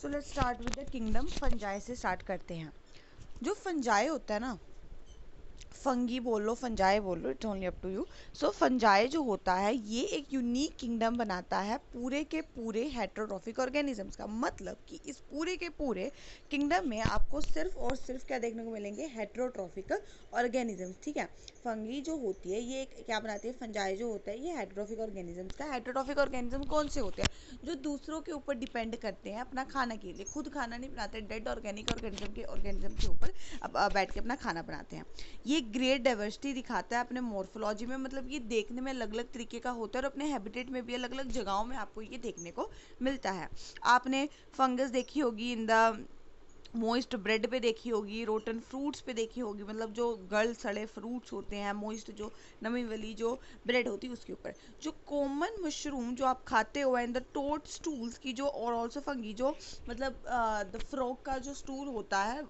So let's start with the kingdom fungi से start करते हैं। जो फंजाई होता है ना, फंगी बोल लो फंजाई बोल लो, it's only up to you. So fungi जो होता है ये एक यूनिक किंगडम बनाता है पूरे के पूरे हेटेरोट्रॉफिक ऑर्गेनिजम्स का। मतलब कि इस पूरे के पूरे किंगडम में आपको सिर्फ और सिर्फ क्या देखने को मिलेंगे, हेटेरोट्रॉफिक ऑर्गेनिजम्स। ठीक है, फंगी जो होती है ये क्या बनाती है, फंजाई जो होता है ये हेटेरोट्रॉफिक ऑर्गेनिजम्स का। हेटेरोट्रॉफिक ऑर्गेनिज्म कौन से होते हैं, जो दूसरों के ऊपर डिपेंड करते हैं अपना खाना के लिए, खुद खाना नहीं बनाते, डेड ऑर्गेनिक ऑर्गेनिज्म के ऊपर बैठ के अपना खाना बनाते हैं। ये ग्रेट डाइवर्सिटी दिखाता है अपने मॉर्फोलॉजी में, मतलब ये देखने में अलग अलग तरीके का होता है और अपने हैबिटेट में भी अलग अलग जगहों में आपको ये देखने को मिलता है। आपने फंगस देखी होगी इन द मोइस्ट ब्रेड पे देखी होगी, रोटन फ्रूट्स पे देखी होगी, मतलब जो गल सड़े फ्रूट्स होते हैं, मोइस्ट जो नमी वाली जो ब्रेड होती है उसके ऊपर। जो कॉमन मशरूम जो आप खाते हो एंड द टोड स्टूल्स की जो, और ऑल्सो फंगी जो मतलब द फ्रॉग का जो स्टूल होता है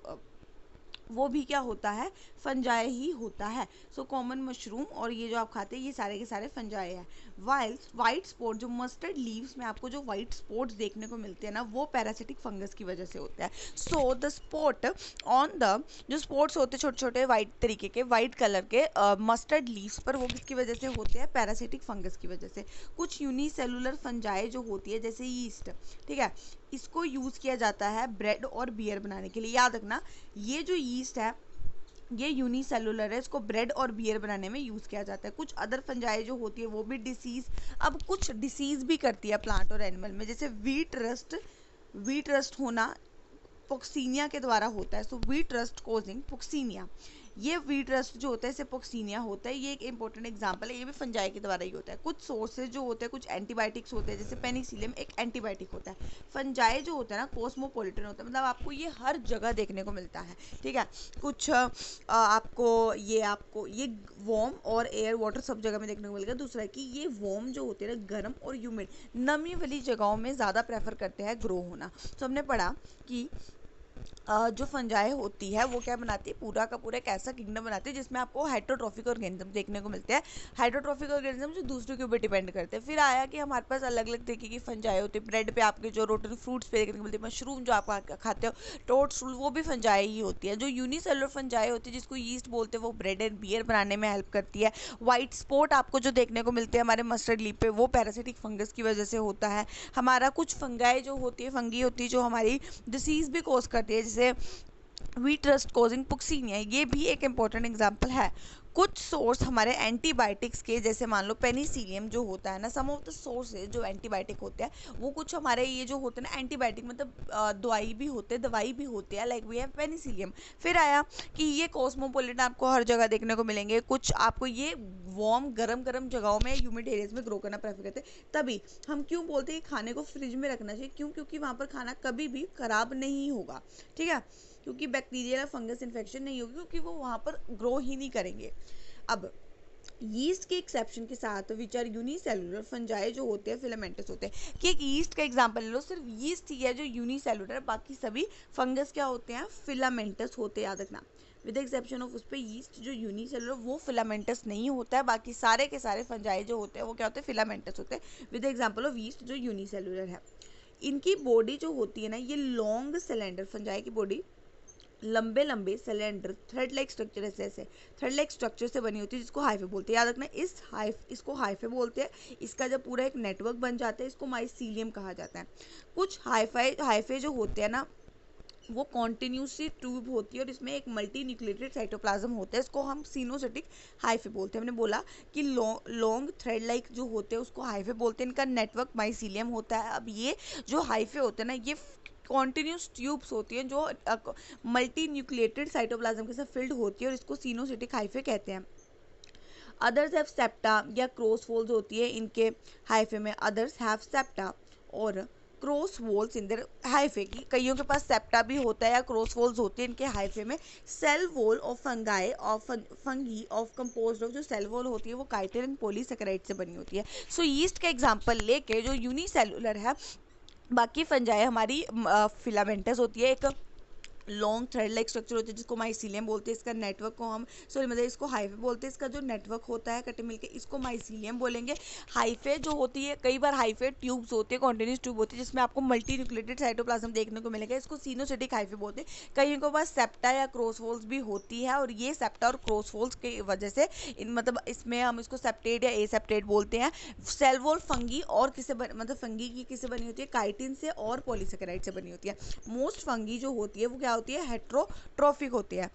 वो भी क्या होता है, फंजाई ही होता है। सो कॉमन मशरूम और ये जो आप खाते हैं ये सारे के सारे फंजाई है। वाइट स्पॉट जो मस्टर्ड लीव्स में आपको जो वाइट स्पॉट्स देखने को मिलते हैं ना, वो पैरासिटिक फंगस की वजह से होता है। So the spot on the, जो स्पॉट्स होते हैं छोटे छोटे वाइट तरीके के, वाइट कलर के मस्टर्ड लीव्स पर, वो किसकी वजह से होते हैं, पैरासिटिक फंगस की वजह से। कुछ यूनिसेलुलर फंजाई जो होती है जैसे यीस्ट, ठीक है, इसको यूज़ किया जाता है ब्रेड और बियर बनाने के लिए। याद रखना ये जो यीस्ट है ये यूनिसेलुलर है, इसको ब्रेड और बियर बनाने में यूज़ किया जाता है। कुछ अदर फंजाई जो होती है वो भी डिसीज़, अब कुछ डिसीज़ भी करती है प्लांट और एनिमल में, जैसे वीट रस्ट होना पोक्सीनिया के द्वारा होता है। सो वीट रस्ट कोजिंग पोक्सीनिया, ये वीट रस्ट जो होता है इसे पोक्सीनिया होता है, ये एक इंपॉर्टेंट एग्जांपल है, ये भी फंजाई के द्वारा ही होता है। कुछ सोर्सेज जो होते हैं, कुछ एंटीबायोटिक्स होते हैं, जैसे पेनिसिलियम एक एंटीबायोटिक होता है। फंजाई जो होता है ना कॉस्मोपॉलिटन होता है, मतलब आपको ये हर जगह देखने को मिलता है। ठीक है, कुछ आपको ये वॉर्म और एयर वाटर सब जगह में देखने को मिलेगा। दूसरा है कि ये वॉर्म जो होते हैं ना, गर्म और ह्यूमिड नमी वाली जगहों में ज़्यादा प्रेफर करते हैं ग्रो होना। तो हमने पढ़ा कि जो फंजाई होती है वो क्या बनाती है, पूरा का पूरा एक ऐसा किंगडम बनाती है जिसमें आपको हेटेरोट्रॉफिक ऑर्गेनिज्म देखने को मिलते हैं। हेटेरोट्रॉफिक ऑर्गेनिज्म जो दूसरों के ऊपर डिपेंड करते हैं। फिर आया कि हमारे पास अलग अलग तरीके की फंजाई होती है। ब्रेड पे आपके जो रोटरी फ्रूट्स पे देखने को मिलती है, मशरूम जो आप खाते हो, टोडस्टूल, वो भी फंजाई ही होती है। जो यूनिसेलुलर फंजाई होती है जिसको यीस्ट बोलते हैं, वो ब्रेड एंड बियर बनाने में हेल्प करती है। वाइट स्पॉट आपको जो देखने को मिलते हैं हमारे मस्टर्ड लीफ पे, वो पैरासिटिक फंगस की वजह से होता है। हमारा कुछ फंगाई जो होती है, फंगी होती है जो हमारी डिसीज़ भी कोज करती है, जैसे वीट रस्ट कोजिंग पुक्सीनिया, ये भी एक इंपॉर्टेंट एग्जाम्पल है। कुछ सोर्स हमारे एंटीबायोटिक्स के, जैसे मान लो पेनिसिलियम जो होता है ना, सम ऑफ द सोर्सेज जो एंटीबायोटिक होते हैं वो कुछ हमारे ये जो होते हैं ना एंटीबायोटिक, मतलब दवाई भी होते हैं, लाइक वी हैव पेनिसिलियम। फिर आया कि ये कॉस्मोपोलिटन आपको हर जगह देखने को मिलेंगे। कुछ आपको ये वार्म गर्म जगहों में, ह्यूमिड एरियाज में ग्रो करना प्रेफर करते हैं। तभी हम क्यों बोलते हैं कि खाने को फ्रिज में रखना चाहिए, क्यों, क्योंकि वहाँ पर खाना कभी भी खराब नहीं होगा। ठीक है, क्योंकि बैक्टीरिया या फंगस इन्फेक्शन नहीं होगी, क्योंकि वो वहाँ पर ग्रो ही नहीं करेंगे। अब यीस्ट के एक्सेप्शन के साथ विच आर यूनिसेलुलर फंजाई जो होते हैं फिलामेंटस होते हैं। कि एक यीस्ट का एग्जांपल ले लो, सिर्फ यीस्ट ही है जो यूनिसेलुलर, बाकी सभी फंगस क्या होते हैं, फिलामेंटस होते हैं। याद रखना, विद एक्सेप्शन ऑफ उस पर यीस्ट जो यूनिसेलुलर वो फिलामेंटस नहीं होता है, बाकी सारे के सारे फंजाई जो होते हैं वो क्या होते हैं, फिलामेंटस होते हैं, विद एग्जाम्पल ऑफ यीस्ट जो यूनिसेलुलर है। इनकी बॉडी जो होती है ना, ये लॉन्ग सिलेंडर, फंजाई की बॉडी लंबे लंबे सिलेंडर थ्रेड लाइक स्ट्रक्चर, ऐसे थ्रेड लाइक स्ट्रक्चर से बनी होती है, जिसको हाइफे बोलते हैं। याद रखना, इसको हाइफे बोलते हैं। इसका जब पूरा एक नेटवर्क बन जाता है इसको माइसीलियम कहा जाता है। कुछ हाइफे जो होते हैं ना, वो कॉन्टिन्यूसली ट्यूब होती है और इसमें एक मल्टी न्यूक्लिएटेड साइटोप्लाज्म होता है, इसको हम सिनोसिटिक हाइफे बोलते हैं। हमने बोला कि लॉन्ग थ्रेड लाइक जो होते हैं उसको हाइफे बोलते हैं, इनका नेटवर्क माइसीलियम होता है। अब ये जो हाइफे होते हैं ना, ये कॉन्टिन्यूस ट्यूब्स होती हैं जो मल्टी न्यूक्लिएटेड साइटोप्लाज्म के साथ फिल्ड होती है और इसको सिनोसिटिक हाइफे कहते हैं। अदर्स हैव सेप्टा या क्रॉस वॉल्स होती है इनके हाइफे में, अदर्स हैव सेप्टा और cross walls in their hyphae की। कईयों के पास सेप्टा भी होता है या क्रॉस वॉल्स होती है इनके हाइफे में। Cell wall of fungi of fungi of composed of, जो सेल वॉल होती है वो काइटिन एंड पॉलीसेकेराइड से बनी होती है। सो यीस्ट का एग्जांपल लेके जो यूनिसेलुलर है, बाकी फंजाई हमारी फिलामेंटस होती है, एक लॉन्ग थ्रेड लाइक स्ट्रक्चर होता है जिसको माइसीलियम बोलते हैं। इसका नेटवर्क को हम मतलब इसको हाइफे बोलते हैं। इसका जो नेटवर्क होता है कटे मिलके इसको माइसीलियम बोलेंगे। हाइफे जो होती है, कई बार हाइफे ट्यूब्स होती है, कॉन्टिन्यूस ट्यूब होती है जिसमें आपको मल्टी न्यूक्लिएटेड साइटोप्लाज्म देखने को मिलेगा। इसको सिनोसिटिक हाइफे बोलते हैं। कईयों के पास सेप्टा या क्रॉसवॉल्स भी होती है और ये सेप्टा और क्रॉसवॉल्स की वजह से मतलब इसमें हम इसको सेप्टेट या एसेप्टेट बोलते हैं। सेल वॉल फंगी और किसे मतलब फंगी की किसे बनी होती है, काइटिन से और पॉलीसेकेराइड से बनी होती है। मोस्ट फंगी जो होती है वो क्या होती है, हेट्रोट्रोफिक होती है।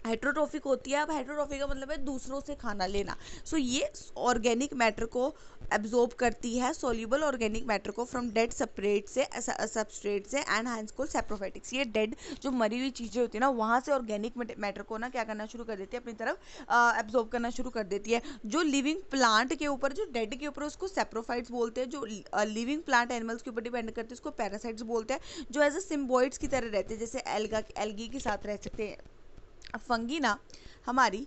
हेट्रोट्रोफिक होती है। अब हेट्रोट्रोफिक का मतलब है दूसरों से खाना लेना। सो ये ऑर्गेनिक मैटर को एब्जॉर्ब करती है, सोल्यूबल ऑर्गेनिक मैटर को फ्रॉम डेड सेपरेट से सबस्ट्रेट से एंड हैंस को सेप्रोफाइटिक्स। ये डेड जो मरी हुई चीज़ें होती है ना वहाँ से ऑर्गेनिक मैटर को ना क्या करना शुरू कर देती है, अपनी तरफ एब्जॉर्ब करना शुरू कर देती है। जो लिविंग प्लांट के ऊपर, जो डेड के ऊपर, उसको सेप्रोफाइट्स बोलते हैं। जो लिविंग प्लांट एनिमल्स के ऊपर डिपेंड करते हैं उसको पैरासाइट्स बोलते हैं। जो एज अ सिम्बॉइड्स की तरह रहते हैं, जैसे एल्गी के साथ रह सकते हैं। फंगी ना हमारी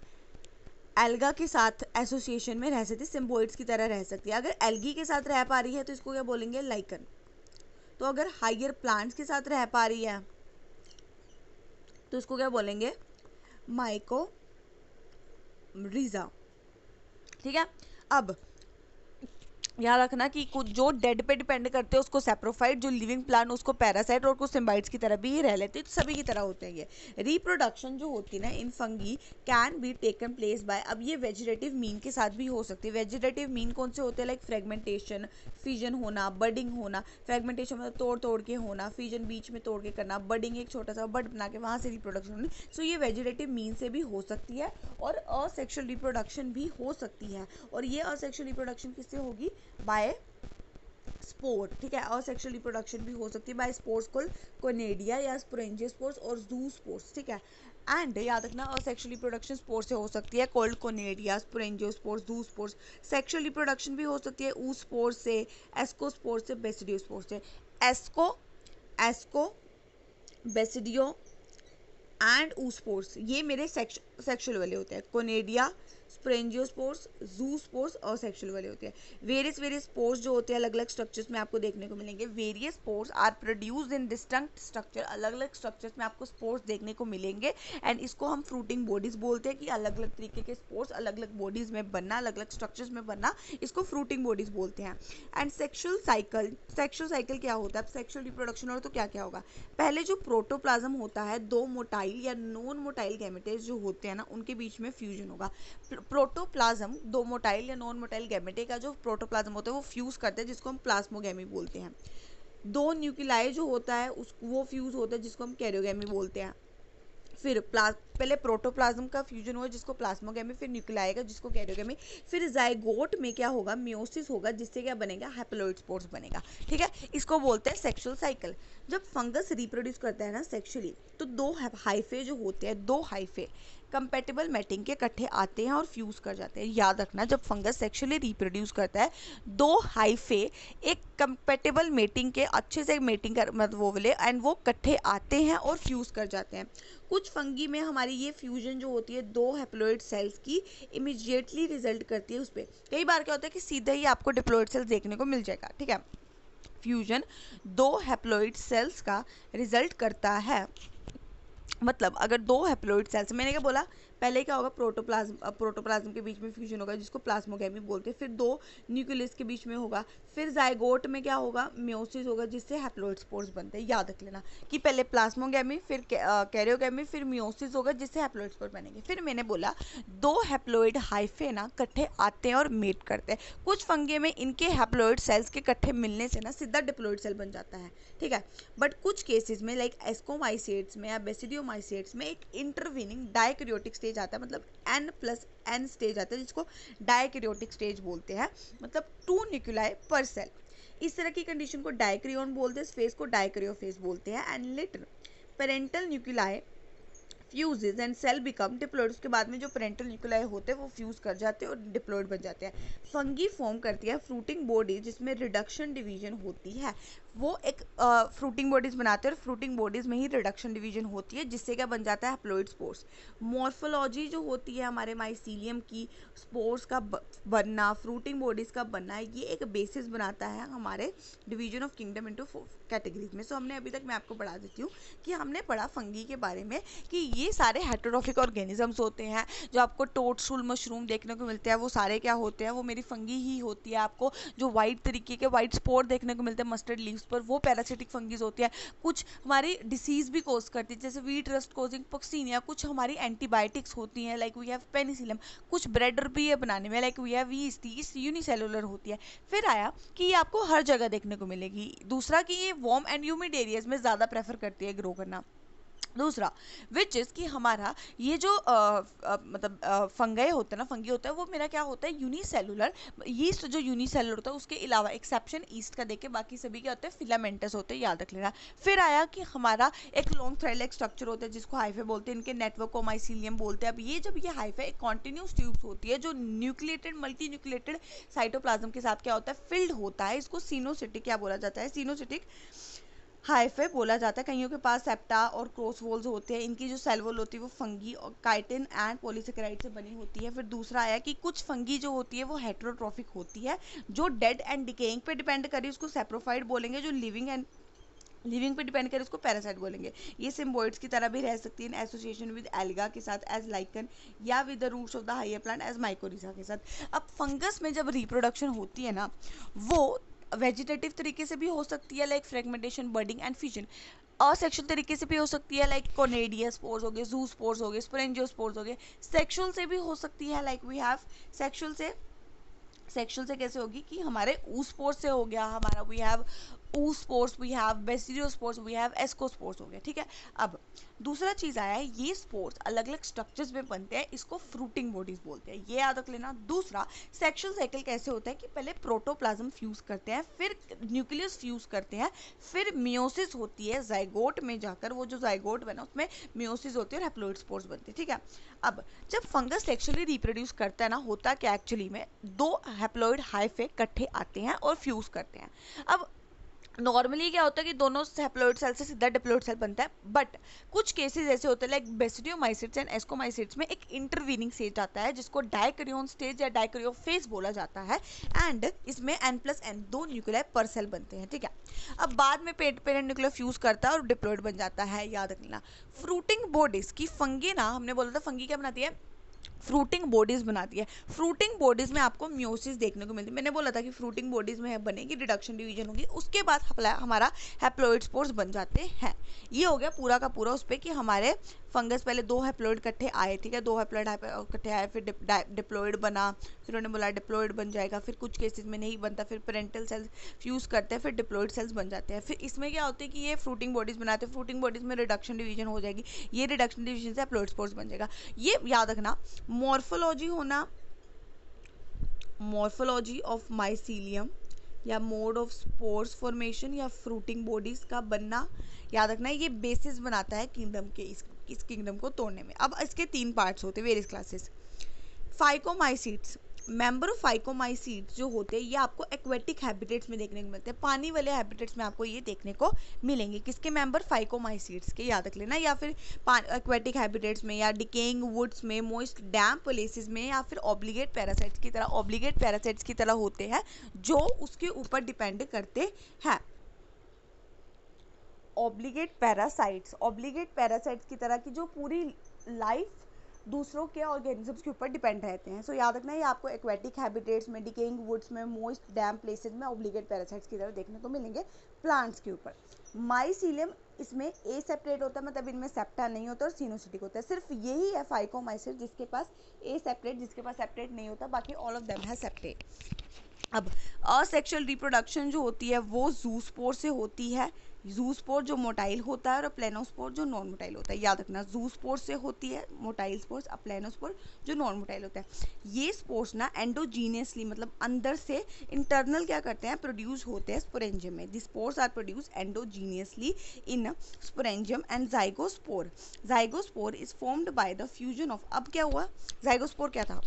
एल्गा के साथ एसोसिएशन में रह सकती है, सिम्बोइड्स की तरह रह सकती है। अगर एल्गी के साथ रह पा रही है तो इसको क्या बोलेंगे, लाइकन। तो अगर हाइयर प्लांट्स के साथ रह पा रही है तो इसको क्या बोलेंगे, माइकोरिजा। ठीक है। अब याद रखना कि कुछ जो डेड पे डिपेंड करते हैं उसको सेप्रोफाइट, जो लिविंग प्लांट उसको पैरासाइट और कुछ सिम्बाइट्स की तरह भी रह लेते हैं, तो सभी की तरह होते हैं। ये रिप्रोडक्शन जो होती है ना in fungi can be taken place by, अब ये वेजिटेटिव मीन के साथ भी हो सकती है। वेजिटेटिव मीन कौन से होते हैं, लाइक फ्रेगमेंटेशन, फिजन होना, बडिंग होना। फ्रेगमेंटेशन मतलब तोड़ तोड़ के होना, फिजन बीच में तोड़ के करना, बडिंग एक छोटा सा बड बना के वहाँ से रिप्रोडक्शन होनी। सो ये वेजिटेटिव मीन से भी हो सकती है और असेक्सुअल रिप्रोडक्शन भी हो सकती है। और ये असेक्सुअल रिप्रोडक्शन किससे होगी, बाय स्पोर। ठीक है। असेक्सुअल रिप्रोडक्शन भी हो सकती है बाय स्पोर्स कॉल्ड कोनेडिया या स्पोरेंजियोस्पोर्स और ज़ूस्पोर्स। ठीक है। एंड याद रखना असेक्सुअल रिप्रोडक्शन स्पोर से हो सकती है, called conidia, sporangiospores, ज़ूस्पोर्स। Sexual reproduction भी हो सकती है ऊस्पोर से, एस्कोस्पोर से, बेसिडियोस्पोर से। एस्को बेसिडियो एंड ऊस्पोर्स ये मेरे सेक्सुअल वाले होते हैं। कोनेडिया, स्पोरेंजियोस्पोर्स, ज़ूस्पोर्स और सेक्सुअल वाले होते हैं। वेरियस स्पोर्स जो होते हैं अलग अलग स्ट्रक्चर्स में आपको देखने को मिलेंगे। Various spores are produced in distinct structure, अलग अलग स्ट्रक्चर्स में आपको स्पोर्स देखने को मिलेंगे। एंड इसको हम फ्रूटिंग बॉडीज बोलते हैं कि अलग अलग तरीके के स्पोर्स अलग अलग बॉडीज में बनना, अलग अलग स्ट्रक्चर्स में बनना, इसको फ्रूटिंग बॉडीज बोलते हैं। एंड सेक्सुअल साइकिल क्या होता है, अब सेक्सुअल रिप्रोडक्शन हो तो क्या क्या होगा। पहले जो प्रोटोप्लाज्म होता है, दो मोटाइल या नॉन मोटाइल गैमेटेज जो होते हैं ना उनके बीच में फ्यूजन होगा। प्रोटोप्लाज्म दो मोटाइल या नॉन मोटाइल गैमेटे का जो प्रोटोप्लाज्म होता है वो फ्यूज करते हैं जिसको हम प्लाज्मोगैमी बोलते हैं। दो न्यूक्लियाई जो होता है वो फ्यूज होता है जिसको हम कैरियोगैमी बोलते हैं। फिर पहले प्रोटोप्लाज्म का फ्यूजन हुआ जिसको प्लाज्मोगैमी, फिर न्यूक्लियाई का जिसको कैरियोगैमी, फिर जाइगोट में क्या होगा, मियोसिस होगा जिससे क्या बनेगा, हैप्लॉइड स्पोर्स बनेगा। ठीक है। इसको बोलते हैं सेक्सुअल साइकिल। जब फंगस रिप्रोड्यूस करता है ना सेक्सुअली तो दो हाइफे जो होते हैं, दो हाइफे कंपेटेबल मैटिंग के इकट्ठे आते हैं और फ्यूज कर जाते हैं। याद रखना जब फंगस सेक्सुअली रिप्रोड्यूस करता है दो हाइफे एक कंपेटेबल मेटिंग के अच्छे से मेटिंग कर मतलब वो वाले एंड वो इकट्ठे आते हैं और फ्यूज कर जाते हैं। कुछ फंगी में हमारी ये फ्यूजन जो होती है दो हैप्लॉइड सेल्स की इमीडिएटली रिजल्ट करती है उस पर। कई बार क्या होता है कि सीधे ही आपको डिप्लॉइड सेल्स देखने को मिल जाएगा। ठीक है। फ्यूजन दो हैप्लॉइड सेल्स का रिजल्ट करता है। मतलब अगर दो हैप्लॉइड सेल्स, मैंने क्या बोला, पहले क्या होगा, प्रोटोप्लाज्म के बीच में फ्यूजन होगा जिसको प्लाज्मोगैमी बोलते हैं। फिर दो न्यूक्लियस के बीच में होगा। फिर जाइगोट में क्या होगा, मियोसिस होगा जिससे हैप्लॉइड स्पोर्स बनते हैं। याद रख लेना कि पहले प्लाज्मोगैमी, फिर कैरियोगैमी, फिर मियोसिस होगा जिससे हैप्लॉइड स्पोर्स बनेंगे। फिर मैंने बोला दो हैप्लॉइड हाइफे ना इकट्ठे आते हैं और मेट करते हैं। कुछ फंगे में इनके हैप्लॉइड सेल्स के इकट्ठे मिलने से ना सीधा डिप्लॉइड सेल बन जाता है। ठीक है। बट कुछ केसेस में लाइक एस्कोमाइसेट्स में या बेसिडियोमाइसेट्स में एक इंटरवीनिंग डाइकैरियोटिक स्टेज आता है, मतलब N+N स्टेज आता है जिसको डाइकैरियोटिक स्टेज बोलते हैं, मतलब 2 न्यूक्लियाई पर सेल। इस तरह की कंडीशन को डाइकैरियोन बोलते हैं, इस फेज को डाइकैरियोफेज बोलते हैं। And later parental nuclei fuses and cell become diploid. उसके बाद में जो पेरेंटल न्यूक्लियाई होते हैं वो फ्यूज कर जाते हैं और डिप्लॉइड बन जाते हैं। फंगी फॉर्म करती है फ्रूटिंग बॉडी जिसमें रिडक्शन डिवीजन होती है। वो एक फ्रूटिंग बॉडीज बनाते हैं और फ्रूटिंग बॉडीज में ही रिडक्शन डिवीजन होती है, जिससे क्या बन जाता है हैप्लॉइड स्पोर्स। मॉर्फोलॉजी जो होती है हमारे माइसीलियम की, स्पोर्स का बनना, फ्रूटिंग बॉडीज का बनना, ये एक बेसिस बनाता है हमारे division of kingdom into categories में। सो हमने अभी तक, मैं आपको पढ़ा देती हूँ कि हमने पढ़ा फंगी के बारे में कि ये सारे हेटेरोट्रॉफिक ऑर्गेनिजम्स होते हैं। जो आपको टोडस्टूल मशरूम देखने को मिलते हैं वो सारे क्या होते हैं, वो मेरी फंगी ही होती है। आपको जो वाइट तरीके के वाइट स्पॉट देखने को मिलते हैं मस्टर्ड लीव्स पर, वो पैरासिटिक फंगीज होती है। कुछ हमारी डिसीज भी कोज करती है, जैसे वीट रस्ट कोजिंग पॉक्सीनिया। कुछ हमारी एंटीबायोटिक्स होती हैं, लाइक वी हैव पेनिसिलियम। कुछ ब्रेडर भी है बनाने में, like we have yeast, yeast unicellular होती है। फिर आया कि ये आपको हर जगह देखने को मिलेगी। दूसरा कि ये वार्म एंड ह्यूमिड एरियाज में ज़्यादा प्रेफर करती है ग्रो करना। दूसरा विच इज़ कि हमारा ये जो मतलब फंगई होता है ना, फंगी होता है, वो मेरा क्या होता है, यूनिसेलुलर। ईस्ट जो यूनिसेलुलर होता है, उसके अलावा एक्सेप्शन ईस्ट का देखे, बाकी सभी क्या होते हैं, फिलामेंटस होते हैं, याद रख लेना। फिर आया कि हमारा एक लॉन्ग थ्रेड लाइक स्ट्रक्चर होता है जिसको हाइफे बोलते हैं, इनके नेटवर्क को माइसीलियम बोलते हैं। अब ये जब ये हाइफे एक कॉन्टिन्यूस ट्यूब्स होती है जो न्यूक्लिएटेड मल्टी न्यूक्लिएटेड साइटोप्लाज्म के साथ क्या होता है, फिल्ड होता है। इसको सिनोसिटिक क्या बोला जाता है, सिनोसिटिक हाइफे बोला जाता है। कईयों के पास सेप्टा और क्रॉस वॉल्स होते हैं। इनकी जो सेल वॉल होती है वो फंगी और काइटिन एंड पॉलीसेकेराइड से बनी होती है। फिर दूसरा आया कि कुछ फंगी जो होती है वो हेटेरोट्रॉफिक होती है, जो डेड एंड डिकेइंग पे डिपेंड करी उसको सेप्रोफाइट बोलेंगे, जो लिविंग पे डिपेंड करे उसको पैरासाइट बोलेंगे। ये सिम्बोइड्स की तरह भी रह सकती है इन एसोसिएशन विद एल्गा के साथ एज लाइकन, या with the roots of the higher plant as mycorrhiza के साथ। अब फंगस में जब रिप्रोडक्शन होती है ना, वो वेजिटेटिव तरीके से भी हो सकती है, like fragmentation, budding and fusion. Asexual तरीके से भी हो सकती है, लाइक कोनेडिया स्पोर्स हो गए, जू स्पोर्स हो गए, स्पोरेंजियोस्पोर्स हो गए। सेक्सुअल से भी हो सकती है, लाइक वी हैव सेक्सुअल से कैसे होगी कि हमारे ऊस्पोर्स से हो गया हमारा, we have oospores, we have basidiospores, we have ascospores हो गया, ठीक है। अब दूसरा चीज़ आया है, ये स्पोर्स अलग अलग स्ट्रक्चर्स में बनते हैं, इसको फ्रूटिंग बॉडीज बोलते हैं, ये याद रख लेना। दूसरा सेक्सुअल साइकिल कैसे होता है कि पहले प्रोटोप्लाज्म फ्यूज करते हैं, फिर न्यूक्लियस फ्यूज करते हैं, फिर मियोसिस होती है जाइगोट में जाकर, वो जो जाइगोट बना उसमें मियोसिस होती है और हैप्लॉइड स्पोर्स बनते हैं, ठीक है। अब जब फंगस सेक्सुअली रिप्रोड्यूस करता है ना, होता क्या एक्चुअली में, दो हैप्लॉइड हाइफे इकट्ठे आते हैं और फ्यूज करते हैं। अब नॉर्मली क्या होता है कि दोनों हैप्लॉइड सेल से सीधा डिप्लॉइड सेल बनता है, बट कुछ केसेस ऐसे होते हैं, लाइक बेसिडियोमाइसिट्स एंड एस्कोमाइसिट्स में एक इंटरवीनिंग स्टेज आता है जिसको डाइकैरियोन स्टेज या डाइकैरियो फेज बोला जाता है, एंड इसमें n+n 2 न्यूक्लियाई पर सेल बनते हैं, ठीक है। अब बाद में पेरेंट न्यूक्लियर फ्यूज करता है और डिप्लॉइड बन जाता है, याद रखना। फ्रूटिंग बॉडीज की फंगी ना, हमने बोला था फंगी क्या बनाती है, फ्रूटिंग बॉडीज बनाती है। फ्रूटिंग बॉडीज में आपको म्योसिस देखने को मिलती है। मैंने बोला था कि फ्रूटिंग बॉडीज में बनेगी, रिडक्शन डिवीजन होगी, उसके बाद हमारा हैप्लॉइड स्पोर्स बन जाते हैं। ये हो गया पूरा का पूरा उस पर कि हमारे फंगस पहले दो हैप्लॉइड इकट्ठे आए, ठीक है, दो हैप्लॉइड इकट्ठे आए, फिर डिप्लॉइड बना, फिर उन्होंने बोला डिप्लॉइड बन जाएगा, फिर कुछ केसेस में नहीं बनता, फिर पेरेंटल सेल्स फ्यूज करते हैं, फिर डिप्लॉइड सेल्स बन जाते हैं। फिर इसमें क्या होता है कि ये फ्रूटिंग बॉडीज बनाते हैं, फ्रूटिंग बॉडीज में रिडक्शन डिवीजन हो जाएगी, ये रिडक्शन डिवीजन से हैप्लॉइड स्पोर्स बन जाएगा। ये याद रखना। मॉर्फोलॉजी होना, मॉर्फोलॉजी ऑफ माइसीलियम या मोड ऑफ स्पोर्स फॉर्मेशन या फ्रूटिंग बॉडीज का बनना, याद रखना ये बेसिस बनाता है किंगडम के, इस किंगडम को तोड़ने में। अब इसके 3 पार्ट्स होते हैं various classes. Phycomycetes, member of phycomycetes जो होते हैं ये आपको एक्वेटिक हैबिटेट्स में देखने को मिलते हैं, पानी वाले हैबिटेट्स में आपको ये देखने को मिलेंगे। किसके मेंबर, फाइकोमाइसीट्स के, याद रख लेना। या फिर एक्वेटिक हैबिटेट्स में, या डिकेइंग वुड्स में, मोइस्ट डैम्प प्लेसेस में, या फिर ऑब्लिगेट पैरासाइट्स की तरह होते हैं जो उसके ऊपर डिपेंड करते हैं। ऑब्लिगेट पैरासाइट्स की तरह की जो पूरी लाइफ दूसरों के ऑर्गेनिजम्स के ऊपर डिपेंड रहते हैं। सो याद रखना ये आपको एक्वेटिक हैबिटेट्स में, डिकेइंग वुड्स में, मोइस्ट डैम्प प्लेसेस में ऑब्लिगेट पैरासाइट्स की तरह देखने को मिलेंगे प्लांट्स के ऊपर। माइसीलियम इसमें ए सेपरेट होता है, मतलब इनमें सेप्टा नहीं होता और सिनोसिटिक होता है। सिर्फ यही है फाइकोमाइसिट जिसके पास ए सेपरेट, जिसके पास सेपरेट नहीं होता, बाकी ऑल ऑफ देम है सेपरेट। अब असेक्सुअल रिप्रोडक्शन जो होती है वो जूस्पोर से होती है। जूस्पोर जो मोटाइल होता है और प्लेनोस्पोर जो नॉन मोटाइल होता है, याद रखना। जूस्पोर से होती है मोटाइल स्पोर्स, प्लेनोस्पोर जो नॉन मोटाइल होता है। ये स्पोर्स ना एंडोजीनियसली, मतलब अंदर से इंटरनल क्या करते हैं, प्रोड्यूस होते हैं स्पोरेंजियम में। This spores are produce endogenously in sporangium and zygospore is formed by the fusion of, अब क्या हुआ, जाइगोस्पोर क्या था,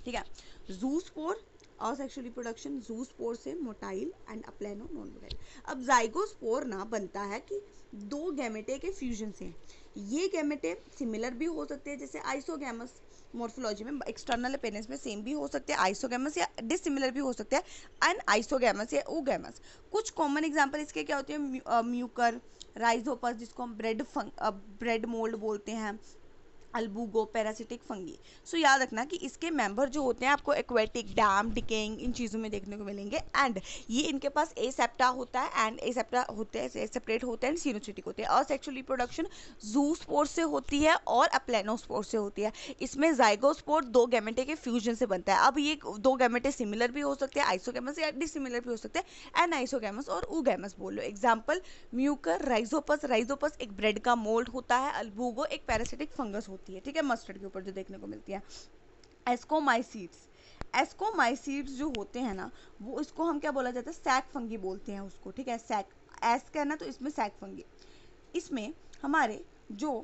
ठीक है, जूस्पोर असेक्सुअल रिप्रोडक्शन जूस्पोर से motile and aplano non motile. अब जाइगोस्पोर ना बनता है कि दो गैमेटे के फ्यूजन से। ये गैमेटे सिमिलर भी हो सकते हैं, जैसे आइसोगैमस मॉर्फोलॉजी में एक्सटर्नल अपेयरेंस में सेम भी हो सकते हैं आइसोगैमस, या डिसिमिलर भी हो सकते हैं एन आइसोगैमस या ओगैमस। कुछ कॉमन एग्जांपल इसके क्या होते हैं, म्यूकर, राइजोपस जिसको हम ब्रेड मोल्ड बोलते हैं, अल्बुगो, पैरासिटिक फंगी। सो याद रखना कि इसके मेंबर जो होते हैं आपको एक्वेटिक, डैम, डिकेइंग इन चीज़ों में देखने को मिलेंगे। एंड ये इनके पास एसेप्टा होता है एंड एसेप्टा होते हैं, सेपरेट होते हैं एंड सिनोसिटिक होते हैं। असेक्सुअल रिप्रोडक्शन जूस्पोर से होती है और अप्लेनोस्पोर से होती है। इसमें जाइगोस्पोर दो गैमेटे के फ्यूजन से बनता है। अब ये दो गैमेटे सिमिलर भी हो सकते हैं आइसोगैमस, या डिसिमिलर भी हो सकते हैं एनाइसोगैमस और ऊगैमस बोल लो। Example Mucor, Rhizopus. राइजोपस एक ब्रेड का मोल्ड होता है, अल्बुगो एक पैरासिटिक फंगस होती है, ठीक है, मस्टर्ड के ऊपर जो देखने को मिलती है। एस्कोमाइसीड्स, एस्कोमाइसीड्स जो होते हैं ना, वो इसको हम क्या बोला जाता है, सैक फंगी बोलते हैं उसको, ठीक है। सैक एस का है ना, तो इसमें सैक फंगी। इसमें हमारे जो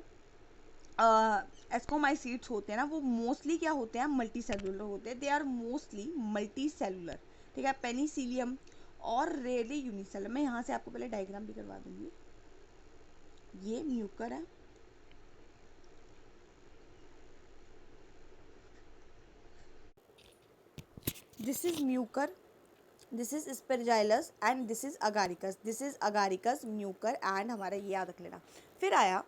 एस्कोमाइसीड्स होते हैं ना, वो मोस्टली क्या होते हैं, मल्टी सेलुलर होते हैं। They are mostly multi cellular, ठीक है। पेनिसिलियम और रेयरली यूनिसेलुलर। मैं यहाँ से आपको पहले डायग्राम भी करवा दूंगी। ये म्यूकर है, this is Mucor, this is Aspergillus and this is Agaricus. This is Agaricus, Mucor and हमारा ये याद रख लेना। फिर आया,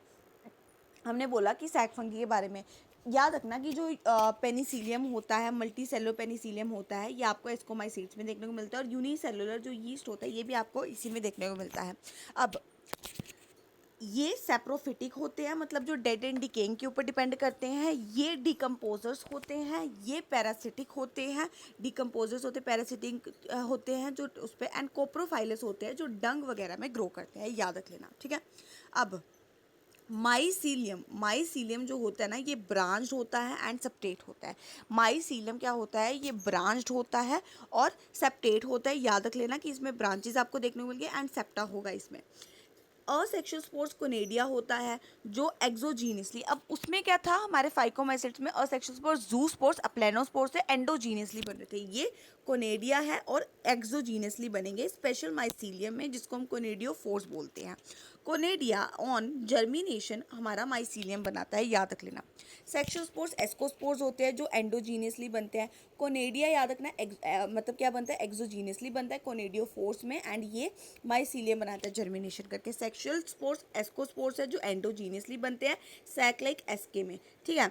हमने बोला कि सैक फंगी के बारे में। याद रखना कि जो पेनिसिलियम होता है, मल्टी सेलुलर पेनिसिलियम होता है, ये आपको एस्कोमाइसीड्स में देखने को मिलता है। और यूनिसेलुलर जो यीस्ट होता है, ये भी आपको इसी में देखने को मिलता है। अब ये सेप्रोफिटिक होते हैं, मतलब जो डेड एंड डिकेइंग के ऊपर डिपेंड करते हैं। ये डिकम्पोजर्स होते हैं, ये पैरासिटिक होते हैं। डिकम्पोजर्स होते हैं, पैरासिटिक होते हैं जो उस पर, एंड कोप्रोफाइलस होते हैं जो डंग वगैरह में ग्रो करते हैं, याद रख लेना, ठीक है। अब माइसीलियम, माइसीलियम जो होता है ना, ये ब्रांच्ड होता है एंड सेप्टेट होता है। माइसीलियम क्या होता है, ये ब्रांच्ड होता है और सेप्टेट होता है। याद रख लेना कि इसमें ब्रांचेस आपको देखने को मिलेंगे एंड सेप्टा होगा इसमें। असेक्सुअल स्पोर्स कोनेडिया होता है जो एक्सोजीनियसली, अब उसमें क्या था हमारे फाइकोमाइसिट्स में, असेक्सुअल स्पोर्स जूस्पोर्स अप्लेनोस्पोर्स से एंडोजीनियसली बन रहे थे। ये कोनेडिया है और एक्सोजीनियसली बनेंगे स्पेशल माइसीलियम में, जिसको हम कोनेडियोफोर्स बोलते हैं। कोनेडिया ऑन जर्मिनेशन हमारा माइसीलियम बनाता है, याद रख लेना। सेक्सुअल स्पोर्स एस्कोस्पोर्स होते हैं जो एंडोजीनियसली बनते हैं। कोनेडिया याद रखना मतलब क्या बनता है, एक्सोजीनियसली बनता है कोनेडियोफोर्स में, एंड ये माइसीलियम बनाता है जर्मिनेशन करके। सेक्सुअल स्पोर्स एस्कोस्पोर्स है जो एंडोजीनियसली बनते हैं सैक लाइक एसके में, ठीक है।